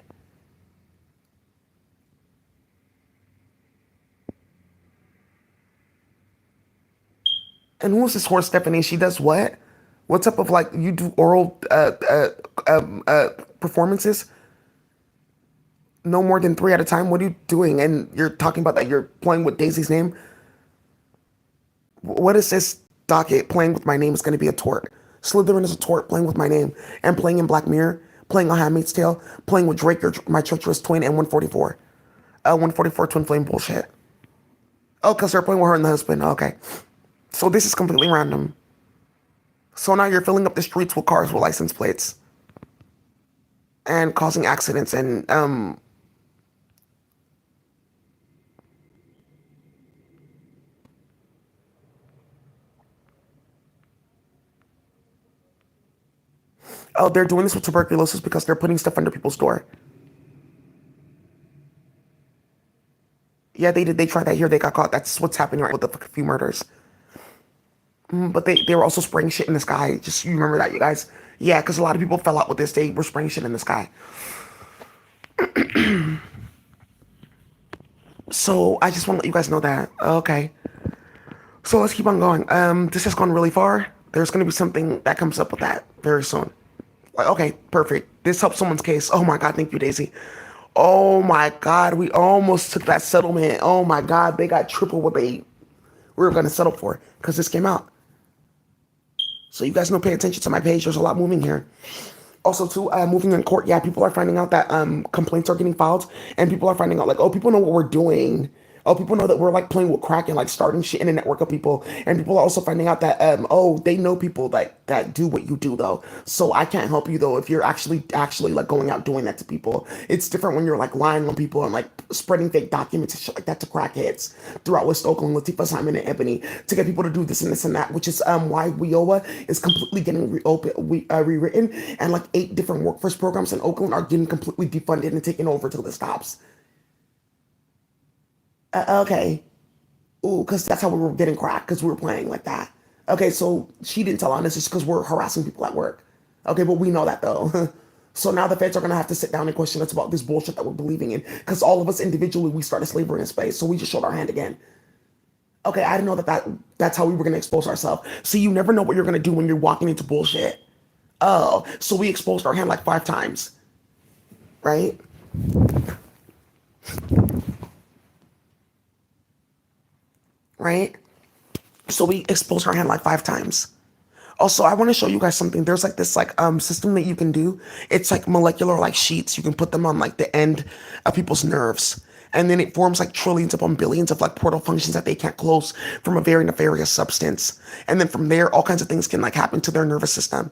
And who's this horse, Stephanie? She does what? What type of like you do oral performances? No more than 3 at a time. What are you doing? And you're talking about that you're playing with Daisy's name. What is this docket? Playing with my name is going to be a tort. Slytherin is a tort. Playing with my name and playing in Black Mirror, playing on Handmaid's Tale, playing with Drake, my treacherous twin, and 144. 144 twin flame bullshit. Oh, because they're playing with her and the husband. Okay. So this is completely random. So now you're filling up the streets with cars with license plates and causing accidents and oh, they're doing this with tuberculosis because they're putting stuff under people's door. Yeah, they did. They tried that here. They got caught. That's what's happening right with the few murders. But they were also spraying shit in the sky. Just you remember that, you guys? Yeah, because a lot of people fell out with this. They were spraying shit in the sky. So I just want to let you guys know that. Okay. So let's keep on going. This has gone really far. There's gonna be something that comes up with that very soon. Like, okay, perfect. This helps someone's case. Oh my god, thank you, Daisy. Oh my god, we almost took that settlement. Oh my god, they got triple what we were gonna settle for because this came out. So you guys know, pay attention to my page. There's a lot moving here. Also, too, moving in court. Yeah, people are finding out that complaints are getting filed, and people are finding out like, oh, people know what we're doing. Oh, people know that we're like playing with crack and like starting shit in a network of people, and people are also finding out that oh, they know people that do what you do though. So I can't help you though if you're actually like going out doing that to people. It's different when you're like lying on people and like spreading fake documents and shit like that to crackheads throughout West Oakland, Latifah, Simon, and Ebony to get people to do this and this and that, which is why WIOA is completely getting rewritten, and like 8 different workforce programs in Oakland are getting completely defunded and taken over till this stops. Okay. Ooh, because that's how we were getting cracked, because we were playing like that. Okay, so she didn't tell on us just because we're harassing people at work. Okay, but we know that though. So now the feds are going to have to sit down and question us about this bullshit that we're believing in, because all of us individually, we started slavery in space, so we just showed our hand again. Okay, I didn't know that's how we were going to expose ourselves. See, you never know what you're going to do when you're walking into bullshit. Oh, so we exposed our hand like 5 times, right? right? So we expose her hand like 5 times. Also, I want to show you guys something. There's like this like system that you can do. It's like molecular like sheets. You can put them on like the end of people's nerves. And then it forms like trillions upon billions of like portal functions that they can't close from a very nefarious substance. And then from there, all kinds of things can like happen to their nervous system.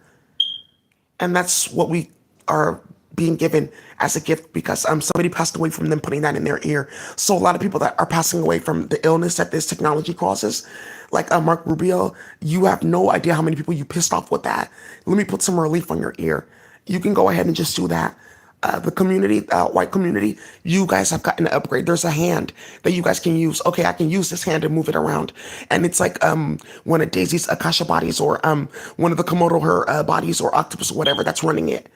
And that's what we are being given as a gift because somebody passed away from them putting that in their ear. So a lot of people that are passing away from the illness that this technology causes, like Mark Rubio, you have no idea how many people you pissed off with that. Let me put some relief on your ear. You can go ahead and just do that. The community, white community, you guys have gotten an upgrade. There's a hand that you guys can use. Okay, I can use this hand and move it around. And it's like one of Daisy's Akasha bodies or one of the Komodo her bodies or octopus or whatever that's running it.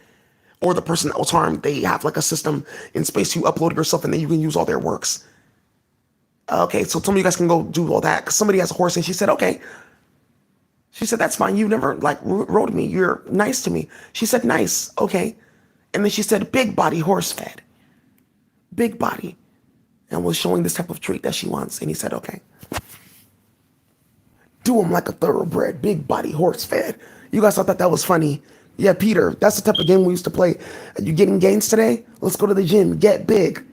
Or the person that was harmed, they have like a system in space you upload yourself and then you can use all their works. Okay, so some of you guys can go do all that. Cause somebody has a horse and she said, okay. She said, that's fine. You never like rode me. You're nice to me. She said, nice. Okay. And then she said, big body horse fed. Big body. And was showing this type of treat that she wants. And he said, okay. Do him like a thoroughbred, big body horse fed. You guys thought that that was funny. Yeah, Peter, that's the type of game we used to play. You getting gains today? Let's go to the gym, get big.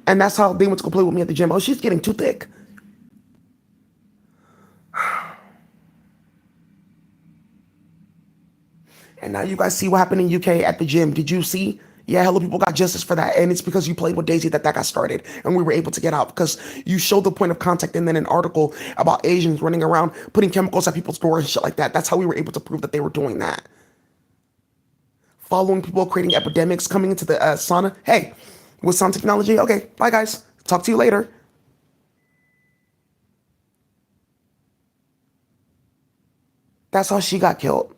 And that's how they went to go play with me at the gym. Oh, she's getting too thick. And now you guys see what happened in UK at the gym. Did you see? Yeah, hello people got justice for that. And it's because you played with Daisy that that got started. And we were able to get out because you showed the point of contact and then an article about Asians running around putting chemicals at people's doors and shit like that. That's how we were able to prove that they were doing that. Following people, creating epidemics, coming into the sauna. Hey, with some technology, okay, bye guys. Talk to you later. That's how she got killed.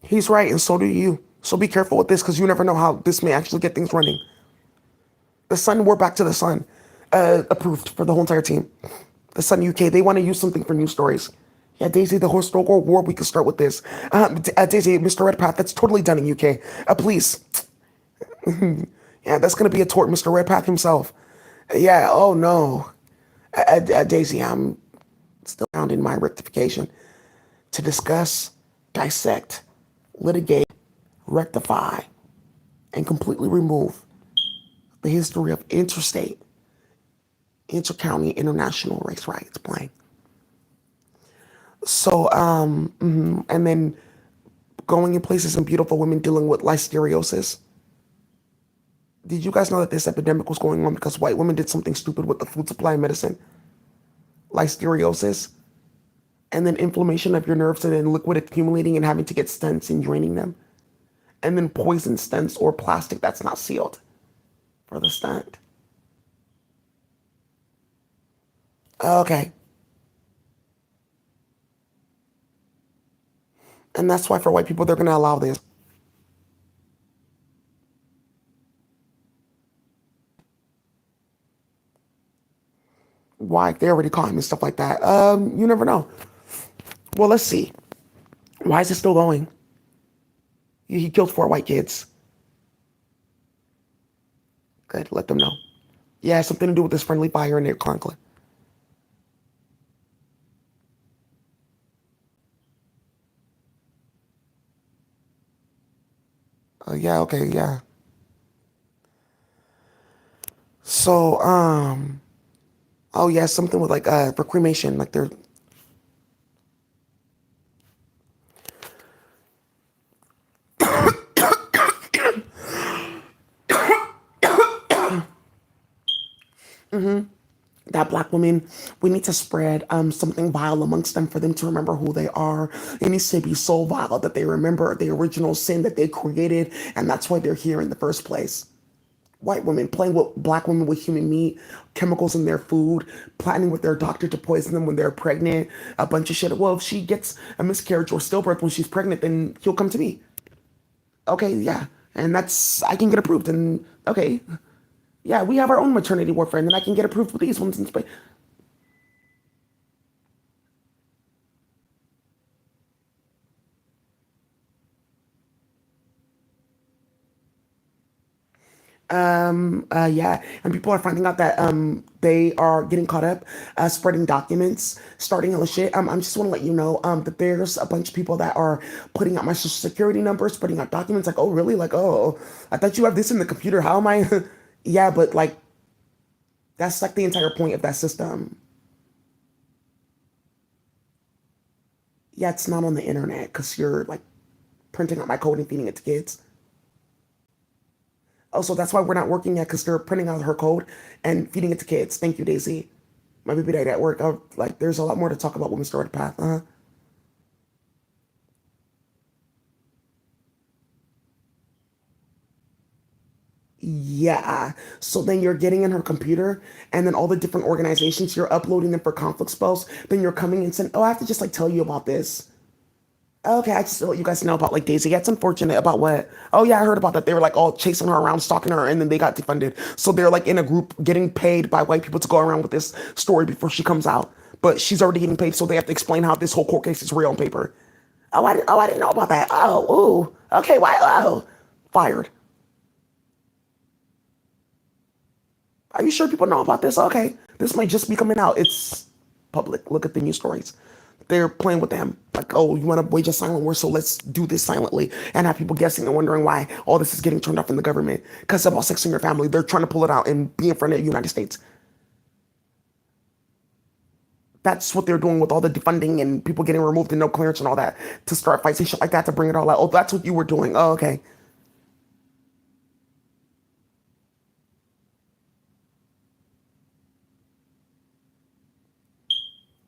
He's right, and so do you. So be careful with this because you never know how this may actually get things running. The Sun, we're back to the Sun. Approved for the whole entire team. The Sun UK, they want to use something for news stories. Yeah, Daisy, the historical war, we could start with this. Daisy, Mr. Redpath, that's totally done in UK. Please. Yeah, that's going to be a tort, Mr. Redpath himself. Yeah, oh no. Daisy, I'm still found in my rectification to discuss, dissect, litigate, rectify, and completely remove the history of interstate, intercounty, international race riots playing. So, and then going in places and beautiful women dealing with listeriosis. Did you guys know that this epidemic was going on because white women did something stupid with the food supply and medicine? Listeriosis, and then inflammation of your nerves and then liquid accumulating and having to get stents and draining them. And then poison stents or plastic that's not sealed for the stent. Okay. And that's why for white people, they're going to allow this. Why? They already caught him and stuff like that. You never know. Well, let's see. Why is it still going? He killed 4 white kids. Good, let them know. Yeah, something to do with this friendly fire in their Conklin. Yeah, okay, yeah. So, oh yeah, something with like for cremation, like they're that black woman, we need to spread something vile amongst them for them to remember who they are. It needs to be so vile that they remember the original sin that they created, and that's why they're here in the first place. White women playing with black women with human meat, chemicals in their food, planning with their doctor to poison them when they're pregnant, a bunch of shit. Well, if she gets a miscarriage or stillbirth when she's pregnant, then he'll come to me. Okay, yeah. And that's, I can get approved. And okay, yeah, we have our own maternity warfare, and then I can get approved with these ones. Yeah, and people are finding out that they are getting caught up spreading documents, starting all the shit. I just want to let you know that there's a bunch of people that are putting out my social security number, spreading out documents. Like, oh, really? Like, oh, I thought you have this in the computer. How am I? Yeah, but like that's like the entire point of that system. Yeah, it's not on the internet because you're like printing out my code and feeding it to kids. Also, that's why we're not working yet because they're printing out her code and feeding it to kids. Thank you, Daisy. My baby died at work. Like, there's a lot more to talk about Women's Story Path. Yeah. So then you're getting in her computer and then all the different organizations, you're uploading them for conflict spells. Then you're coming and saying, oh, I have to just like tell you about this. Okay, I just let you guys know about like Daisy. That's unfortunate about what? Oh yeah, I heard about that. They were like all chasing her around, stalking her, and then they got defunded. So they're like in a group getting paid by white people to go around with this story before she comes out. But she's already getting paid, so they have to explain how this whole court case is real on paper. I didn't know about that. Oh, ooh, okay, why? Oh, fired. Are you sure people know about this? Okay, this might just be coming out. It's public. Look at the news stories. They're playing with them. Like, oh, you want to wage a silent war, so let's do this silently and have people guessing and wondering why all this is getting turned off in the government. Because about sex in your family, they're trying to pull it out and be in front of the United States. That's what they're doing with all the defunding and people getting removed and no clearance and all that to start fights and shit like that to bring it all out. Oh, that's what you were doing. Oh, okay.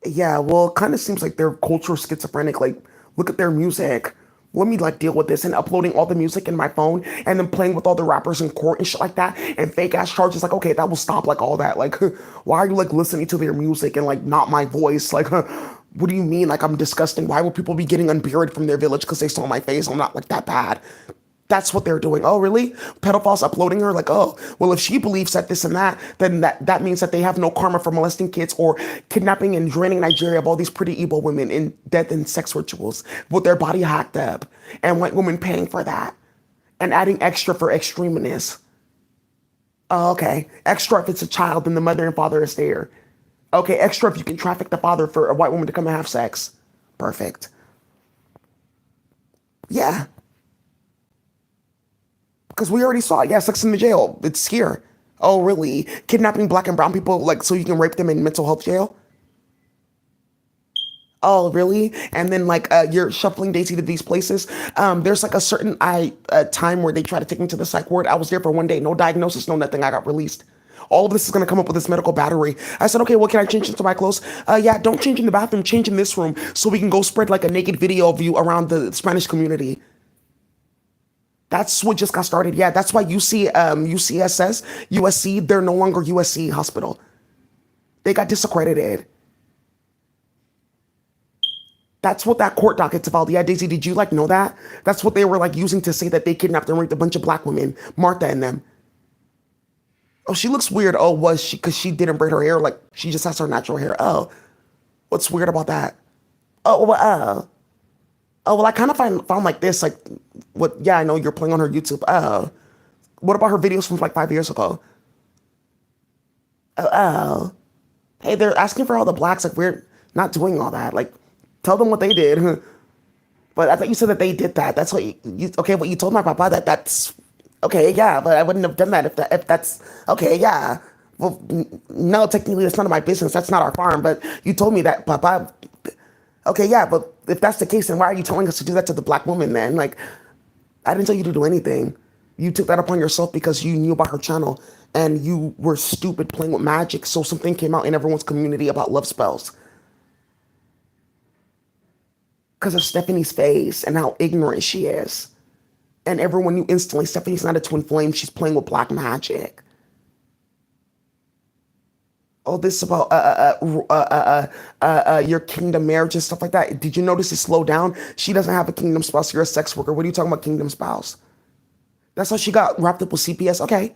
Yeah, well, it kind of seems like they're cultural schizophrenic. Like, look at their music. Let me like deal with this and uploading all the music in my phone and then playing with all the rappers in court and shit like that and fake ass charges. Like, okay, that will stop like all that. Like, why are you like listening to their music and like not my voice? Like, what do you mean? Like, I'm disgusting. Why would people be getting unburied from their village because they saw my face? I'm not like that bad. That's what they're doing. Oh, really? Pedophiles uploading her? Like, oh, well, if she believes that this and that, then that means that they have no karma for molesting kids or kidnapping and draining Nigeria of all these pretty evil women in death and sex rituals with their body hacked up and white women paying for that and adding extra for extremeness. Oh, okay. Extra if it's a child and the mother and father is there. Okay, extra if you can traffic the father for a white woman to come and have sex. Perfect. Yeah. Because we already saw it. Yeah, sex in the jail. It's here. Oh, really? Kidnapping black and brown people, like, so you can rape them in mental health jail? Oh, really? And then, like, you're shuffling Daisy to these places. There's like a certain time where they try to take me to the psych ward. I was there for 1 day, no diagnosis, no nothing. I got released. All of this is gonna come up with this medical battery. I said, okay, well, can I change into my clothes? Yeah, don't change in the bathroom, change in this room so we can go spread like a naked video of you around the Spanish community. That's what just got started. Yeah, that's why UCSS, USC, they're no longer USC hospital. They got disaccredited. That's what that court docket's about. Yeah, Daisy, did you like know that? That's what they were like using to say that they kidnapped and raped a bunch of black women, Martha and them. Oh, she looks weird. Oh, was she? Because she didn't braid her hair. Like she just has her natural hair. Oh, what's weird about that? Oh, well, oh, well, I kind of found like this, like, what? Yeah, I know you're playing on her YouTube. What about her videos from like 5 years ago? Oh, hey, they're asking for all the blacks. Like, we're not doing all that. Like, tell them what they did. But I thought you said that they did that. That's what okay, what you told my papa that's okay, yeah, but I wouldn't have done that if that's okay, yeah. Well, no, technically that's none of my business. That's not our farm. But you told me that, papa. Okay, yeah, but if that's the case, then why are you telling us to do that to the black woman, man? Like, I didn't tell you to do anything. You took that upon yourself because you knew about her channel and you were stupid playing with magic. So something came out in everyone's community about love spells because of Stephanie's face and how ignorant she is. And everyone knew instantly Stephanie's not a twin flame. She's playing with black magic. All this about your kingdom marriage and stuff like that. Did you notice it slowed down? She doesn't have a kingdom spouse. You're a sex worker. What are you talking about, kingdom spouse? That's how she got wrapped up with CPS. Okay,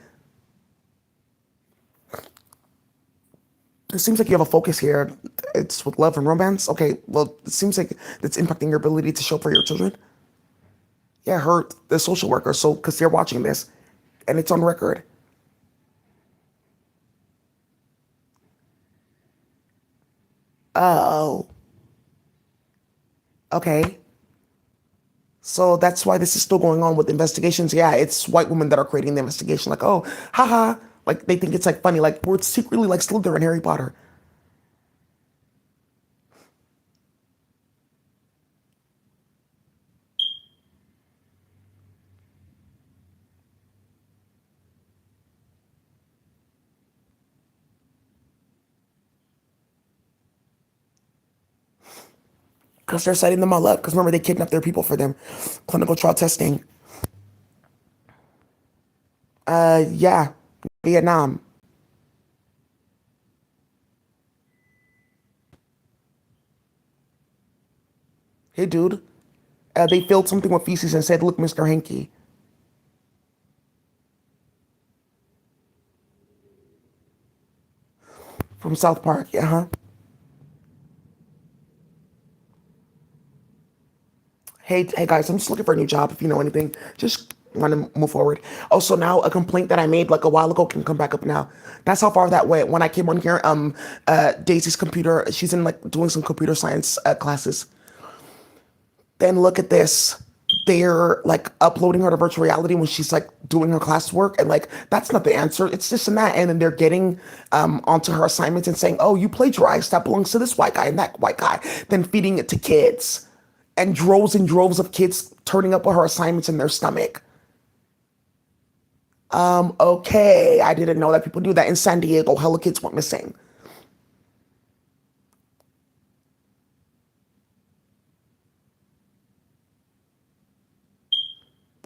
it seems like you have a focus here. It's with love and romance. Okay, well, it seems like it's impacting your ability to show for your children. Yeah, her, the social worker. So, because they're watching this, and it's on record. Oh, okay. So that's why this is still going on with investigations. Yeah, it's white women that are creating the investigation. Like, oh, haha. Like they think it's like funny. Like we're secretly like Slytherin Harry Potter. Because they're setting them all up. Because remember, they kidnapped their people for them. Clinical trial testing. Yeah. Vietnam. Hey, dude. They filled something with feces and said, look, Mr. Hanky. From South Park. Yeah, huh? Hey guys, I'm just looking for a new job. If you know anything, just want to move forward. Also, now a complaint that I made like a while ago can come back up now. That's how far that went. When I came on here, Daisy's computer, she's in like doing some computer science classes. Then look at this. They're like uploading her to virtual reality when she's like doing her classwork, and like that's not the answer. It's this and that, and then they're getting onto her assignments and saying, "Oh, you plagiarized. That belongs to this white guy and that white guy." Then feeding it to kids, and droves of kids turning up with her assignments in their stomach. Okay, I didn't know that people do that in San Diego. Hella kids went missing.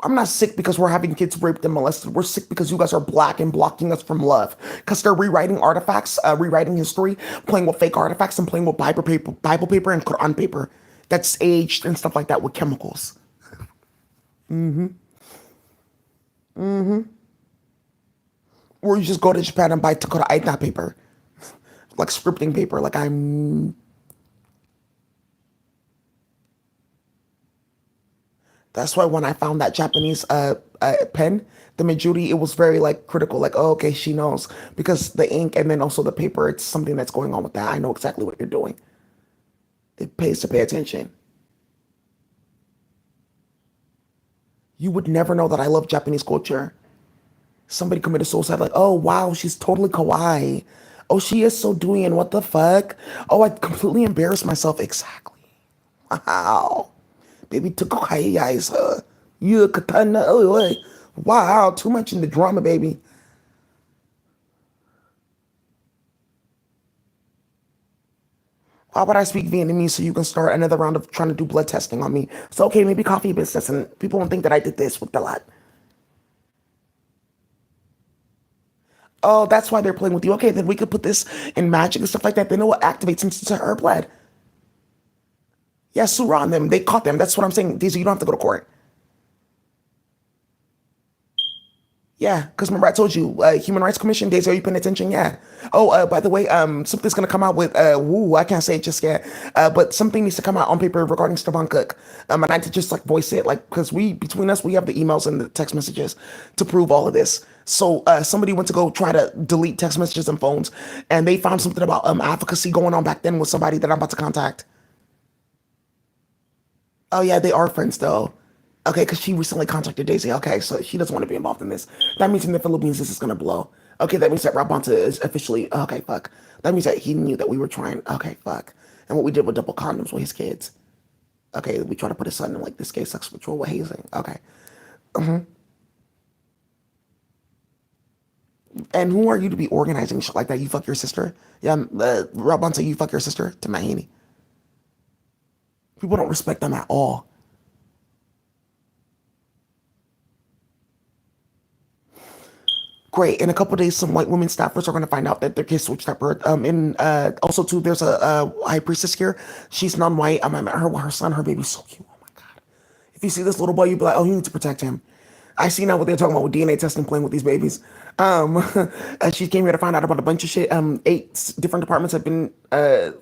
I'm not sick because we're having kids raped and molested. We're sick because you guys are black and blocking us from love. Because they're rewriting artifacts, rewriting history, playing with fake artifacts, and playing with Bible paper and Quran paper that's aged and stuff like that with chemicals. Or you just go to Japan and buy Takara Aita paper, like scripting paper. Like I'm. That's why when I found that Japanese pen, the Mejuri, it was very like critical. Like, oh, okay, she knows because the ink and then also the paper. It's something that's going on with that. I know exactly what you're doing. It pays to pay attention. You would never know that I love Japanese culture. Somebody committed suicide. Like, oh wow, she's totally kawaii. Oh, she is so doing. And what the fuck? Oh, I completely embarrassed myself. Exactly. Wow. Baby took eyes. You katana. Oh, wait. Wow, too much in the drama, baby. Why would I speak Vietnamese so you can start another round of trying to do blood testing on me? So okay, maybe coffee business, and people won't think that I did this with the lot. Oh, that's why they're playing with you. Okay, then we could put this in magic and stuff like that. They know what activates since it's a herb blood. Yeah, Surah on them. They caught them. That's what I'm saying. Daisy, you don't have to go to court. Yeah, because remember I told you, Human Rights Commission, Daisy, are you paying attention? Yeah. Oh, by the way, something's gonna come out with woo, I can't say it just yet. But something needs to come out on paper regarding Stephon Cook. And I had to just like voice it, like because we between us we have the emails and the text messages to prove all of this. So somebody went to go try to delete text messages and phones, and they found something about advocacy going on back then with somebody that I'm about to contact. Oh yeah, they are friends though. Okay, because she recently contacted Daisy. Okay, so she doesn't want to be involved in this. That means in the Philippines this is gonna blow. Okay, that means that Rabonta is officially okay. Fuck. That means that he knew that we were trying. Okay, fuck. And what we did with double condoms with his kids. Okay, we tried to put his son in like this gay sex ritual with hazing. Okay, and who are you to be organizing shit like that? You fuck your sister. Yeah, Rabonta, you fuck your sister to Mahini. People don't respect them at all. Great. In a couple of days, some white women staffers are going to find out that their kids switched at birth. And also too, there's a high priestess here. She's non-white. I met her with her son. Her baby's so cute. Oh my god. If you see this little boy, you'd be like, oh, you need to protect him. I see now what they're talking about with DNA testing, playing with these babies. Um, she came here to find out about a bunch of shit. Eight different departments have been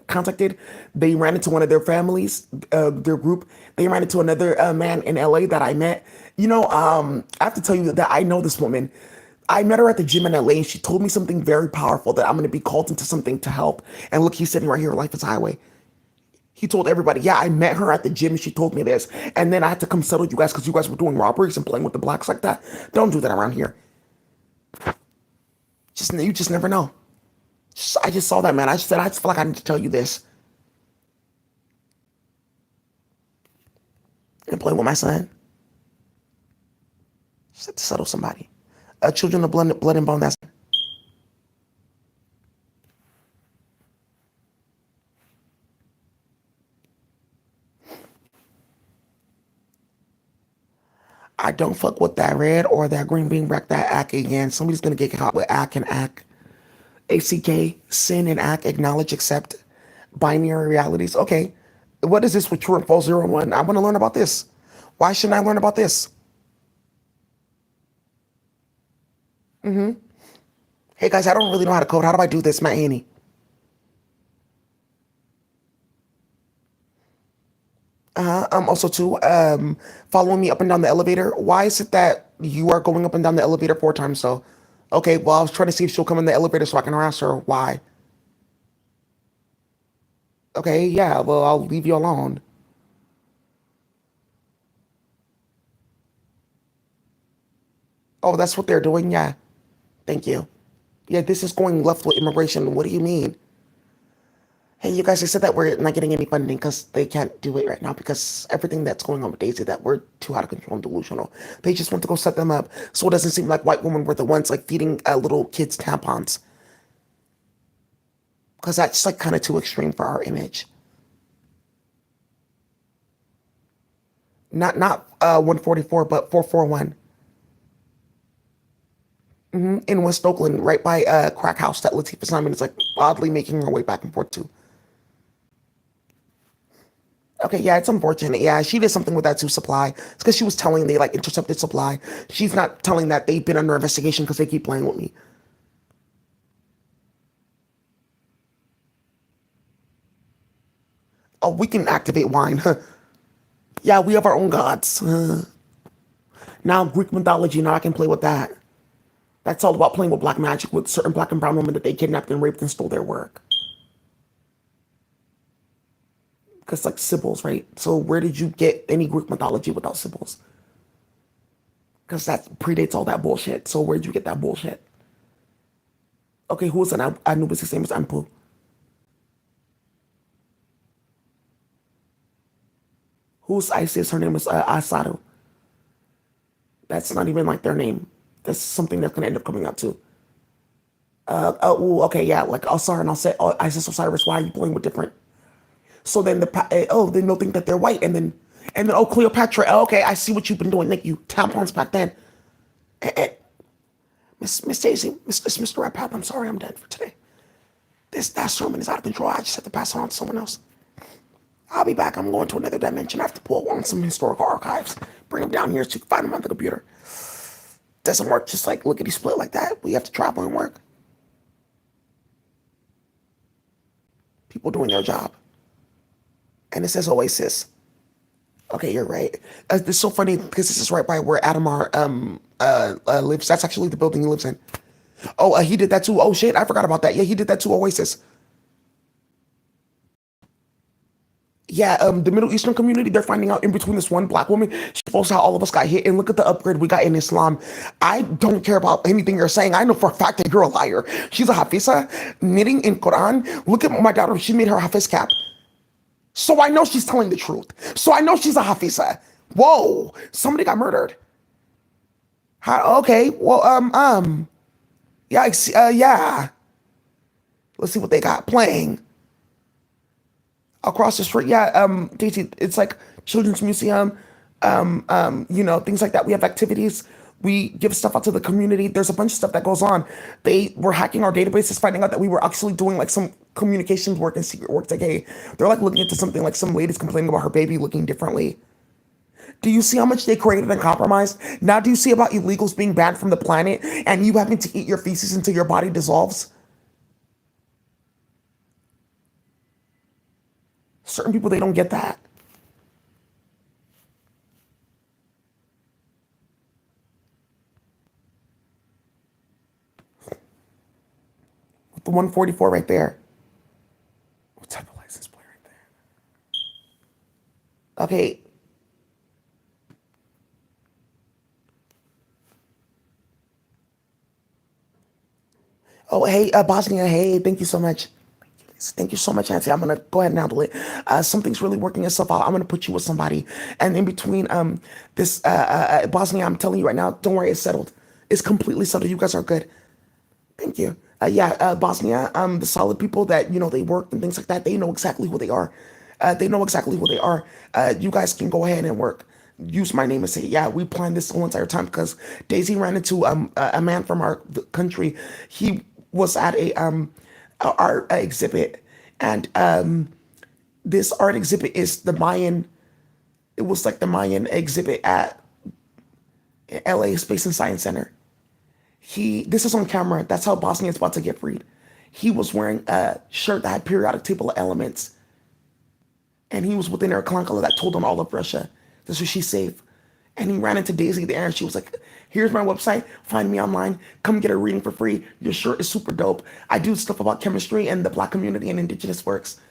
contacted. They ran into one of their families, their group. They ran into another man in LA that I met. I have to tell you that I know this woman. I met her at the gym in LA and she told me something very powerful that I'm going to be called into something to help. And look, he's sitting right here, Life is Highway. He told everybody, yeah, I met her at the gym and she told me this. And then I had to come settle you guys because you guys were doing robberies and playing with the blacks like that. Don't do that around here. You just never know. I just saw that, man. I just said, I just feel like I need to tell you this. And play with my son. Just have to settle somebody. Children of blood and bone, that's... I don't fuck with that red or that green bean back that ack again. Somebody's gonna get caught with ack and ack. ACK, sin and act, acknowledge, accept, binary realities. Okay, what is this with true and false, 0 and 1? I want to learn about this. Why shouldn't I learn about this? Hey guys, I don't really know how to code. How do I do this, Matt Haney? Also too, following me up and down the elevator. Why is it that you are going up and down the elevator 4 times? So, okay, well, I was trying to see if she'll come in the elevator so I can harass her. Why? Okay, yeah, well, I'll leave you alone. Oh, that's what they're doing? Yeah, thank you. Yeah, this is going left with immigration. What do you mean? Hey, you guys, they said that we're not getting any funding because they can't do it right now because everything that's going on with Daisy, that we're too out of control and delusional. They just want to go set them up so it doesn't seem like white women were the ones like feeding little kids tampons because that's like kind of too extreme for our image. Not 144, but 441 in West Oakland, right by crack house that Latifah Simon is like oddly making her way back and forth to. Okay, yeah, it's unfortunate. Yeah, she did something with that too, supply. It's because she was telling they like intercepted supply. She's not telling that they've been under investigation because they keep playing with me. Oh, we can activate wine. Yeah, we have our own gods. Now Greek mythology, now I can play with that. That's all about playing with black magic with certain black and brown women that they kidnapped and raped and stole their work. Because like Sibyls, right? So where did you get any Greek mythology without Sibyls? Because that predates all that bullshit. So where'd you get that bullshit? Okay, who was an Anubis? His name is Ampu. Who's Isis? Her name is Asadu. That's not even like their name. That's something that's gonna end up coming up too. Oh, okay, yeah, like Osar and I'll say, oh, Isis Osiris. Why are you playing with different? So then then they'll think that they're white, and then oh, Cleopatra. Oh, okay, I see what you've been doing. Thank you. Tampons back then. Miss Daisy, it's Mr. Red Pap. I'm sorry, I'm dead for today. That sermon is out of control. I just have to pass it on to someone else. I'll be back. I'm going to another dimension. I have to pull on some historical archives. Bring them down here so you can find them on the computer. Doesn't work just like lickety split like that. We have to travel and work. People doing their job. And it says Oasis. Okay, you're right. It's so funny because this is right by where Adamar lives. That's actually the building he lives in. Oh, he did that too. Oh shit, I forgot about that. Yeah, he did that too. Oasis. Yeah, the Middle Eastern community, they're finding out in between this one black woman, she posts how all of us got hit, and look at the upgrade we got in Islam. I don't care about anything you're saying. I know for a fact that you're a liar. She's a Hafiza, knitting in Quran. Look at my daughter, she made her Hafiz cap. So I know she's telling the truth. So I know she's a Hafiza. Whoa, somebody got murdered. Okay, well, yeah, yeah. Let's see what they got playing across the street. Yeah, Daisy, it's like children's museum, things like that. We have activities. We give stuff out to the community. There's a bunch of stuff that goes on. They were hacking our databases, finding out that we were actually doing like some communications work and secret work. It's like, hey, they're like looking into something like some lady's complaining about her baby looking differently. Do you see how much they created and compromised? Now do you see about illegals being banned from the planet and you having to eat your feces until your body dissolves? Certain people, they don't get that. The 144 right there. What type of license plate right there? Okay. Oh, hey, Bosnia. Hey, thank you so much. Thank you so much, Nancy. I'm gonna go ahead and handle it. Something's really working itself out. I'm gonna put you with somebody, and in between this Bosnia, I'm telling you right now, don't worry, it's settled. It's completely settled. You guys are good. Thank you. Yeah, Bosnia, the solid people that they work and things like that. They know exactly who they are. They know exactly who they are. You guys can go ahead and work. Use my name and say, yeah, we planned this the whole entire time because Daisy ran into a man from our country. He was at a art exhibit, and this art exhibit is the Mayan. It was like the Mayan exhibit at LA Space and Science Center. This is on camera. That's how Bosnia is about to get freed. He was wearing a shirt that had periodic table of elements, and he was within a clunker that told on all of Russia. This is she's safe. And he ran into Daisy there, and she was like, "Here's my website. Find me online. Come get a reading for free. Your shirt is super dope. I do stuff about chemistry and the Black community and indigenous works."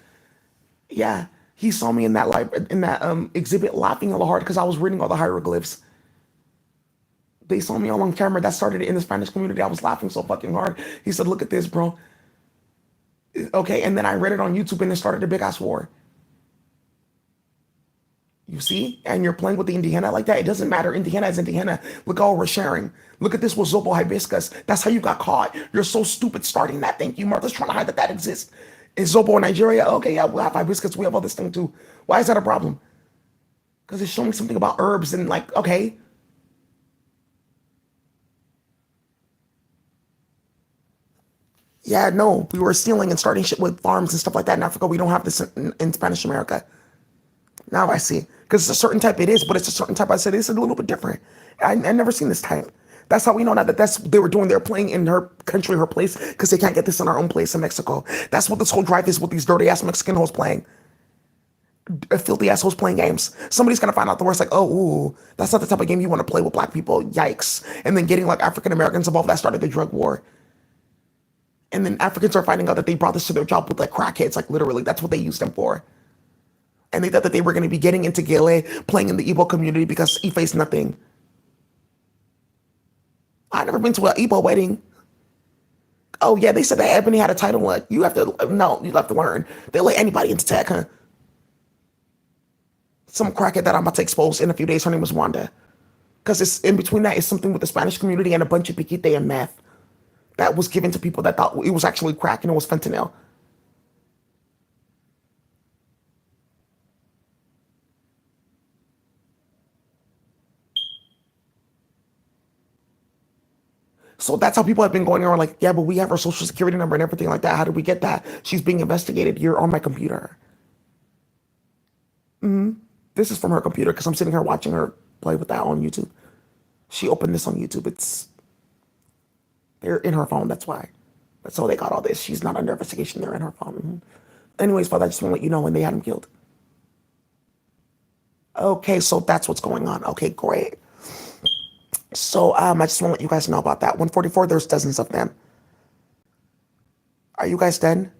Yeah, he saw me in that exhibit laughing a lot hard because I was reading all the hieroglyphs. They saw me all on camera. That started in the Spanish community. I was laughing so fucking hard. He said, "Look at this, bro." Okay, and then I read it on YouTube, and it started a big ass war. You see? And you're playing with the Indiana like that. It doesn't matter. Indiana is Indiana. Look all we're sharing. Look at this with Zobo Hibiscus. That's how you got caught. You're so stupid starting that thing. You Martha's trying to hide that exists. Is Zobo in Nigeria? Okay, yeah, we have hibiscus. We have all this thing too. Why is that a problem? Because it's showing something about herbs and like, okay. Yeah, no, we were stealing and starting shit with farms and stuff like that in Africa. We don't have this in Spanish America. Now I see. Because it's a certain type it is, but it's a certain type I said it's a little bit different. I never seen this type. That's how we know now that that's what they were doing. They're playing in her country, her place, because they can't get this in our own place in Mexico. That's what this whole drive is with these dirty ass Mexican hoes playing. Filthy assholes playing games. Somebody's gonna find out the worst, like, oh, ooh, that's not the type of game you want to play with black people. Yikes. And then getting like African Americans involved, that started the drug war. And then Africans are finding out that they brought this to their job with like crackheads, like literally, that's what they used them for. And they thought that they were going to be getting into Gele, playing in the Igbo community because Ife is nothing. I've never been to an Igbo wedding. Oh yeah, they said that Ebony had a title. Like, you have to, no, you have to learn. They let anybody into tech, huh? Some crackhead that I'm about to expose in a few days. Her name was Wanda. Because it's in between that is something with the Spanish community and a bunch of piquite and meth that was given to people that thought it was actually crack and it was fentanyl. So that's how people have been going around like, yeah, but we have our social security number and everything like that. How did we get that? She's being investigated. You're on my computer. This is from her computer because I'm sitting here watching her play with that on YouTube. She opened this on YouTube. They're in her phone. That's why. That's how they got all this. She's not under investigation. They're in her phone. Anyways, father, I just want to let you know when they had him killed. Okay, so that's what's going on. Okay, great. So I just want to let you guys know about that. 144, there's dozens of them. Are you guys dead?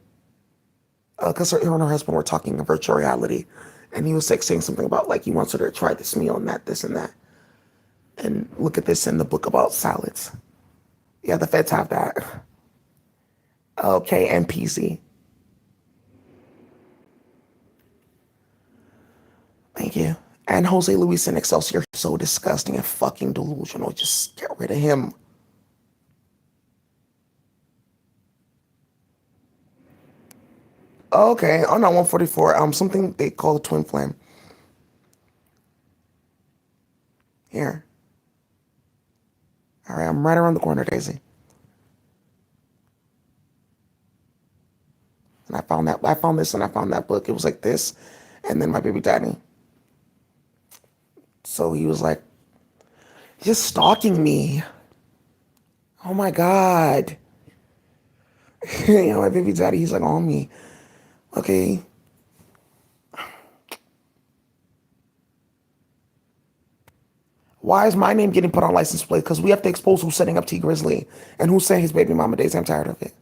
Because her and her husband were talking in virtual reality. And he was like saying something about like he wants her to try this meal and that, this and that. And look at this in the book about salads. Yeah, the feds have that. Okay, NPC. Thank you. And Jose Luis in Excelsior, so disgusting and fucking delusional. Just get rid of him. Okay, oh no, 144. Something they call a twin flame. Here. All right, I'm right around the corner, Daisy. And I found that. I found this, and I found that book. It was like this, and then my baby daddy. So he was like, just stalking me. Oh my god. My baby daddy, he's like on me. Okay. Why is my name getting put on license plate? Because we have to expose who's setting up T Grizzly and who's saying his baby mama days. I'm tired of it.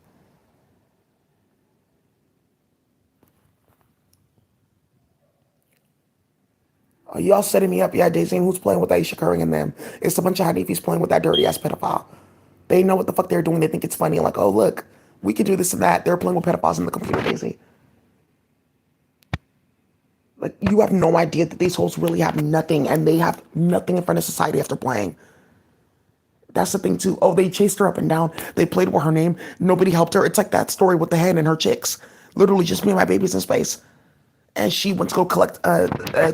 Oh, y'all setting me up. Yeah, Daisy, who's playing with Aisha Curry and them? It's a bunch of Hanifis playing with that dirty ass pedophile. They know what the fuck they're doing. They think it's funny. Like, oh, look, we can do this and that. They're playing with pedophiles in the computer, Daisy. Like, you have no idea that these hoes really have nothing and they have nothing in front of society after playing. That's the thing, too. Oh, they chased her up and down. They played with her name. Nobody helped her. It's like that story with the hen and her chicks. Literally, just me and my babies in space. And she went to go collect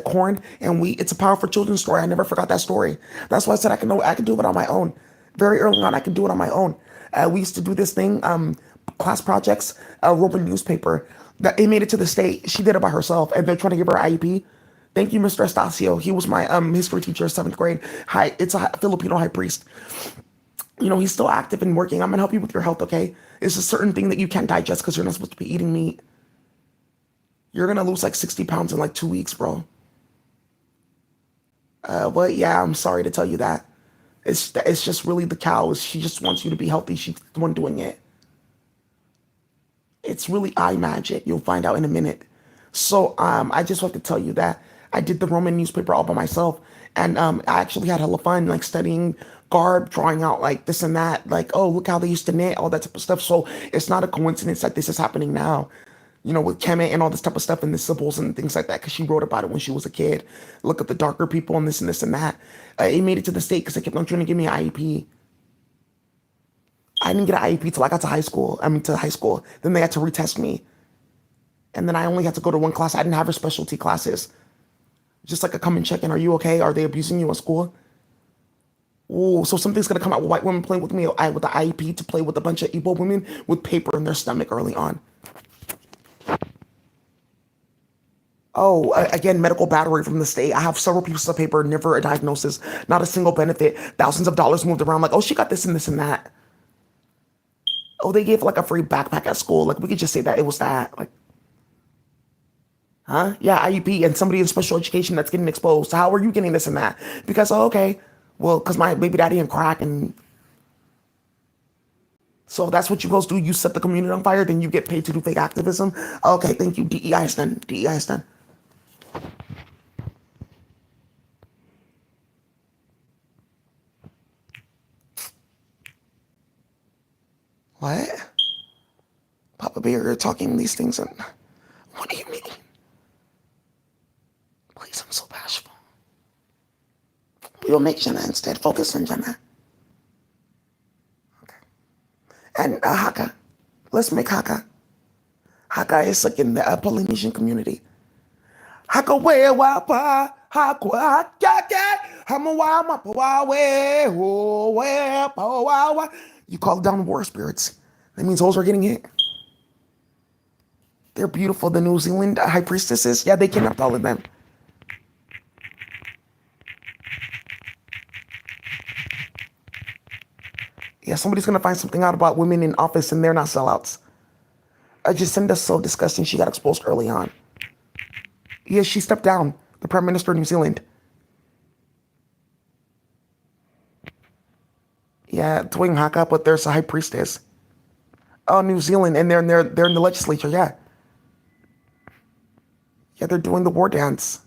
corn, and it's a powerful children's story. I never forgot that story. That's why I said I can do it on my own. Very early on, I can do it on my own. We used to do this thing, class projects, Roman newspaper. That it made it to the state. She did it by herself, and they're trying to give her IEP. Thank you, Mr. Estacio. He was my history teacher, seventh grade. Hi, it's a Filipino high priest. You know, he's still active and working. I'm gonna help you with your health, okay? It's a certain thing that you can't digest because you're not supposed to be eating meat. You're gonna lose like 60 pounds in like 2 weeks, bro. But yeah, I'm sorry to tell you that. It's just really the cow. She just wants you to be healthy. She's the one doing it. It's really eye magic. You'll find out in a minute. So I just want to tell you that I did the Roman newspaper all by myself, and I actually had hella fun, like studying garb, drawing out like this and that, like oh look how they used to knit, all that type of stuff. So it's not a coincidence that this is happening now. You know, with Kemet and all this type of stuff and the symbols and things like that, because she wrote about it when she was a kid. Look at the darker people and this and that. It made it to the state because they kept on trying to give me an IEP. I didn't get an IEP till I got to high school. I mean, to high school. Then they had to retest me. And then I only had to go to one class. I didn't have her specialty classes. Just like a come and check in. Are you okay? Are they abusing you at school? Oh, so something's gonna come out with white women playing with me with the IEP to play with a bunch of Igbo women with paper in their stomach early on. Oh, again, medical battery from the state. I have several pieces of paper, never a diagnosis, not a single benefit. Thousands of dollars moved around. Like, oh, she got this and this and that. Oh, they gave like a free backpack at school. Like, we could just say that it was that. Like, huh? Yeah, IEP and somebody in special education that's getting exposed. How are you getting this and that? Because, oh, okay, well, because my baby daddy and crack and so that's what you girls do. You set the community on fire, then you get paid to do fake activism. Okay, thank you. DEI is done. DEI is done. What? Papa Bear, you're talking these things and what do you mean? Please, I'm so bashful. We will make Jenna instead. Focus on Jenna. Okay. And Haka. Let's make Haka. Haka is like in the Polynesian community. Haka we wapa. Haka haka. Hamawa mapawawe. You call down war spirits. That means those are getting hit. They're beautiful. The New Zealand high priestesses. Yeah, they kidnapped all of them. Yeah, somebody's gonna find something out about women in office and they're not sellouts. Jacinda's so disgusting. She got exposed early on. Yeah, she stepped down. The Prime Minister of New Zealand. Yeah, Twing Haka, but there's a high priestess. Oh, New Zealand, and they're in the legislature. Yeah, yeah, they're doing the war dance.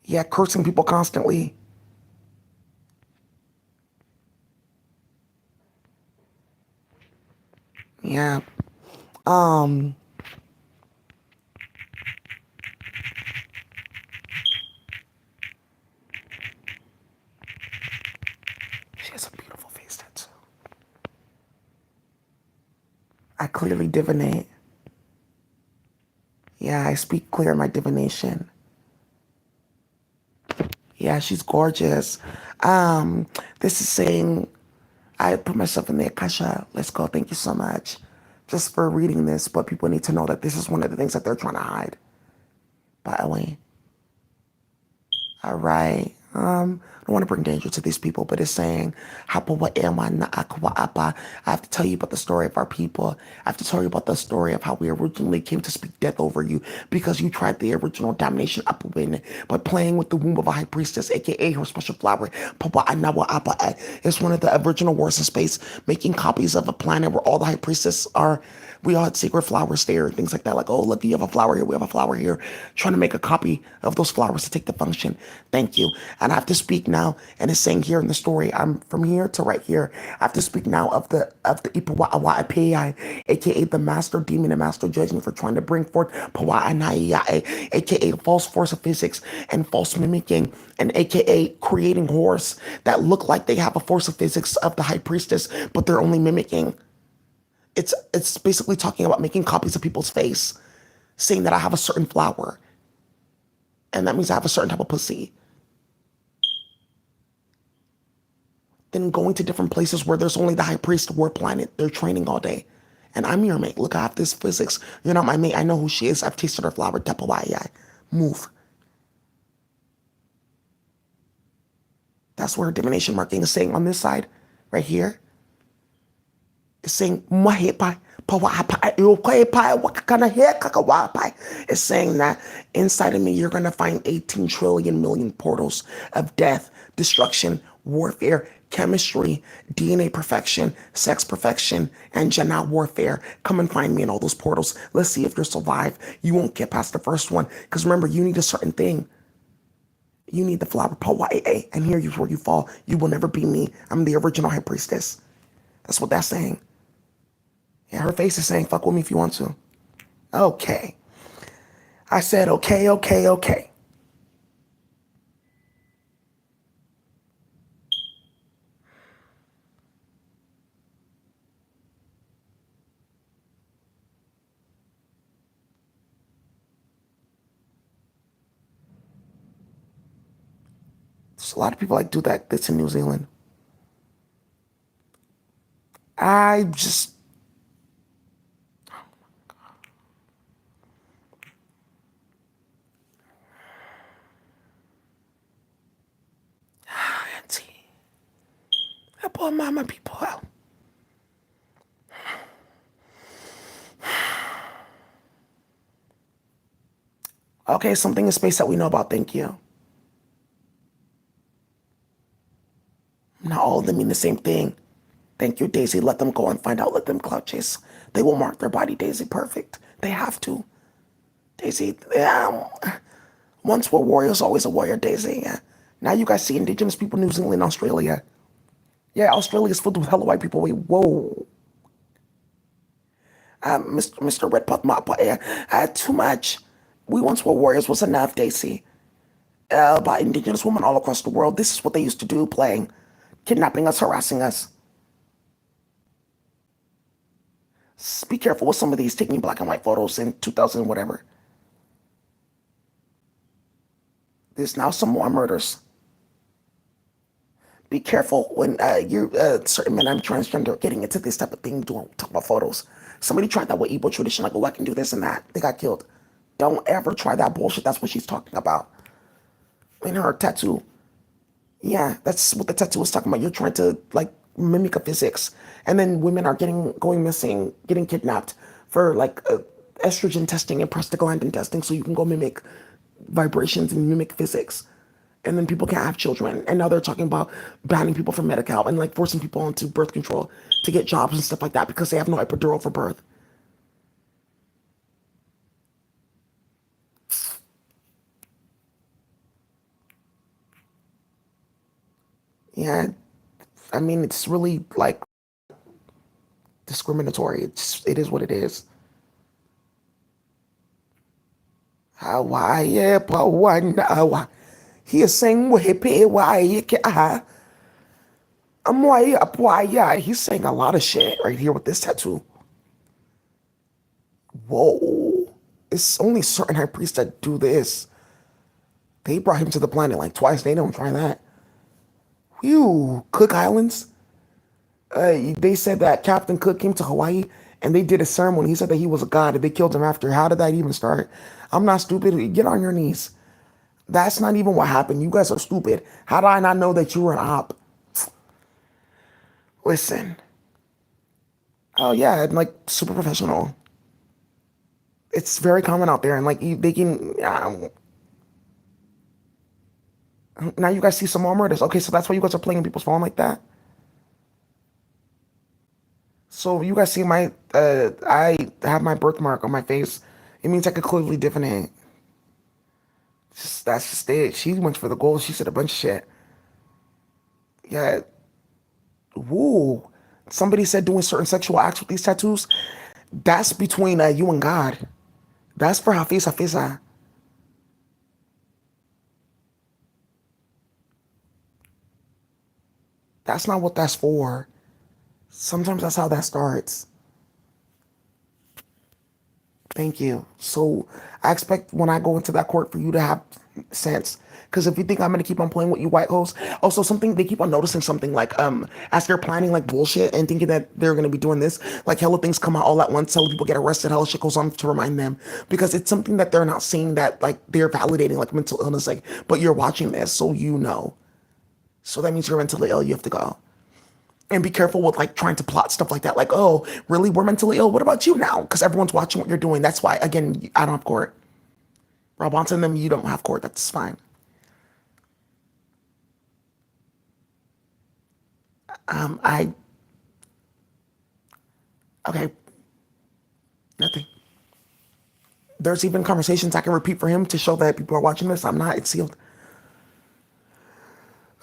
Yeah, cursing people constantly. Yeah. Um. She has a beautiful face tattoo. I clearly divinate. Yeah, I speak clear in my divination. Yeah, she's gorgeous. This is saying I put myself in the Akasha. Let's go. Thank you so much. Just for reading this, but people need to know that this is one of the things that they're trying to hide. By the way. All right. don't want to bring danger to these people, but it's saying, "Hapawa ema na akwa apa." I have to tell you about the story of our people. I have to tell you about the story of how we originally came to speak death over you because you tried the original damnation upwin by playing with the womb of a high priestess, aka her special flower. Pawa anawa apa. It's one of the original wars of space, making copies of a planet where all the high priestesses are. We all had secret flowers there and things like that. Like, oh, look, you have a flower here, we have a flower here. Trying to make a copy of those flowers to take the function. Thank you. And I have to speak now, and it's saying here in the story, I'm from here to right here. I have to speak now of the Ipuwa'awa'ipai, aka the master demon and master judgment for trying to bring forth Pawa'anai'ae, aka false force of physics and false mimicking, and aka creating horrors that look like they have a force of physics of the high priestess, but they're only mimicking. It's basically talking about making copies of people's face, saying that I have a certain flower, and that means I have a certain type of pussy. Then going to different places where there's only the high priest war planet. They're training all day. And I'm your mate. Look, I have this physics. You're not my mate. I know who she is. I've tasted her flower. Tepawai. Move. That's where divination marking is saying on this side, right here. It's saying it's saying that inside of me you're gonna find 18 trillion million portals of death, destruction, warfare, chemistry, DNA perfection, sex perfection, and Jannah warfare. Come and find me in all those portals. Let's see if you'll survive. You won't get past the first one. Because remember, you need a certain thing. You need the flower Pawai'e, and here is where you fall. You will never be me. I'm the original high priestess. That's what that's saying. Yeah, her face is saying, fuck with me if you want to. Okay. I said, okay, okay, okay. There's a lot of people like do that. That's in New Zealand. I just, auntie, I bought my people out. Okay, something in space that we know about. Thank you. Not all of them mean the same thing. Thank you, Daisy. Let them go and find out. Let them cloud chase. They will mark their body, Daisy. Perfect. They have to. Daisy, yeah. Once were warriors, always a warrior, Daisy. Yeah. Now you guys see indigenous people, New Zealand, Australia. Yeah, Australia's filled with hella white people. Wait, whoa. Mr. Red Puff Mop, too much. We once were warriors was enough, Daisy. By indigenous women all across the world. This is what they used to do, playing. Kidnapping us, harassing us. Be careful with some of these taking black and white photos in 2000 whatever. There's now some more murders. Be careful when you certain men I'm transgender getting into this type of thing, doing talk about photos. Somebody tried that with Igbo tradition, like, oh, I can do this and that. They got killed. Don't ever try that bullshit. That's what she's talking about. In her tattoo. Yeah, that's what the tattoo was talking about. You're trying to like mimic a physics, and then women are going missing, getting kidnapped for like estrogen testing and prostaglandin testing, so you can go mimic vibrations and mimic physics. And then people can't have children. And now they're talking about banning people from Medi-Cal and like forcing people into birth control to get jobs and stuff like that because they have no epidural for birth. Yeah, I mean, it's really like discriminatory. It is what it is. Hawaii, Pawana. He is saying, why, he's saying a lot of shit right here with this tattoo. Whoa. It's only certain high priests that do this. They brought him to the planet like twice. They don't try that. Whew. Cook Islands. They said that Captain Cook came to Hawaii and they did a ceremony. He said that he was a god and they killed him after. How did that even start? I'm not stupid. Get on your knees. That's not even what happened. You guys are stupid. How did I not know that you were an op? Listen. Oh yeah, and like super professional. It's very common out there, and like they can. Now you guys see some more murders. Okay, so that's why you guys are playing people's phone like that. So you guys see my I have my birthmark on my face. It means I could clearly different. That's just it. She went for the goal. She said a bunch of shit. Yeah. Woo. Somebody said doing certain sexual acts with these tattoos. That's between you and God. That's for Hafiza Hafiza. That's not what that's for. Sometimes that's how that starts. Thank you. So I expect when I go into that court for you to have sense. Because if you think I'm gonna keep on playing with you white hoes, also something they keep on noticing something like as they're planning like bullshit and thinking that they're gonna be doing this, like hella things come out all at once, hella people get arrested, hella shit goes on to remind them. Because it's something that they're not seeing that like they're validating like mental illness, like, but you're watching this, so you know. So that means you're mentally ill, you have to go. And be careful with like trying to plot stuff like that. Like, oh, really? We're mentally ill. What about you now? Because everyone's watching what you're doing. That's why, again, I don't have court. Rob onto them, you don't have court. That's fine. I okay, nothing. There's even conversations I can repeat for him to show that people are watching this. I'm not. It's sealed.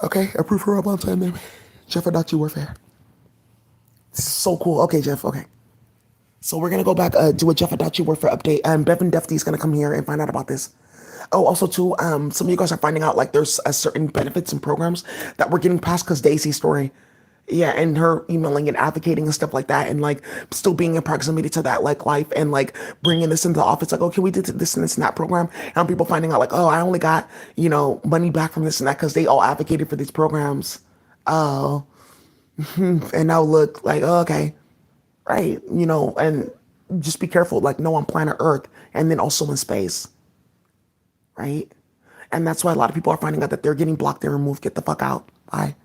Okay, approve for Rob onto them. Jeff Adachi Warfare. This is so cool. Okay, Jeff. Okay. So we're gonna go back, do a Jeff Adachi Warfare update. Bevan Defty is gonna come here and find out about this. Oh, also too, some of you guys are finding out like there's a certain benefits and programs that we're getting past because Daisy's story. Yeah, and her emailing and advocating and stuff like that, and like still being in proximity to that like life and like bringing this into the office. Like, okay, we did this and this and that program, and people finding out like, oh, I only got money back from this and that because they all advocated for these programs. Oh, and now look like, oh, okay, right, and just be careful. Like, no, on planet Earth, and then also in space, right? And that's why a lot of people are finding out that they're getting blocked and removed. Get the fuck out. Bye.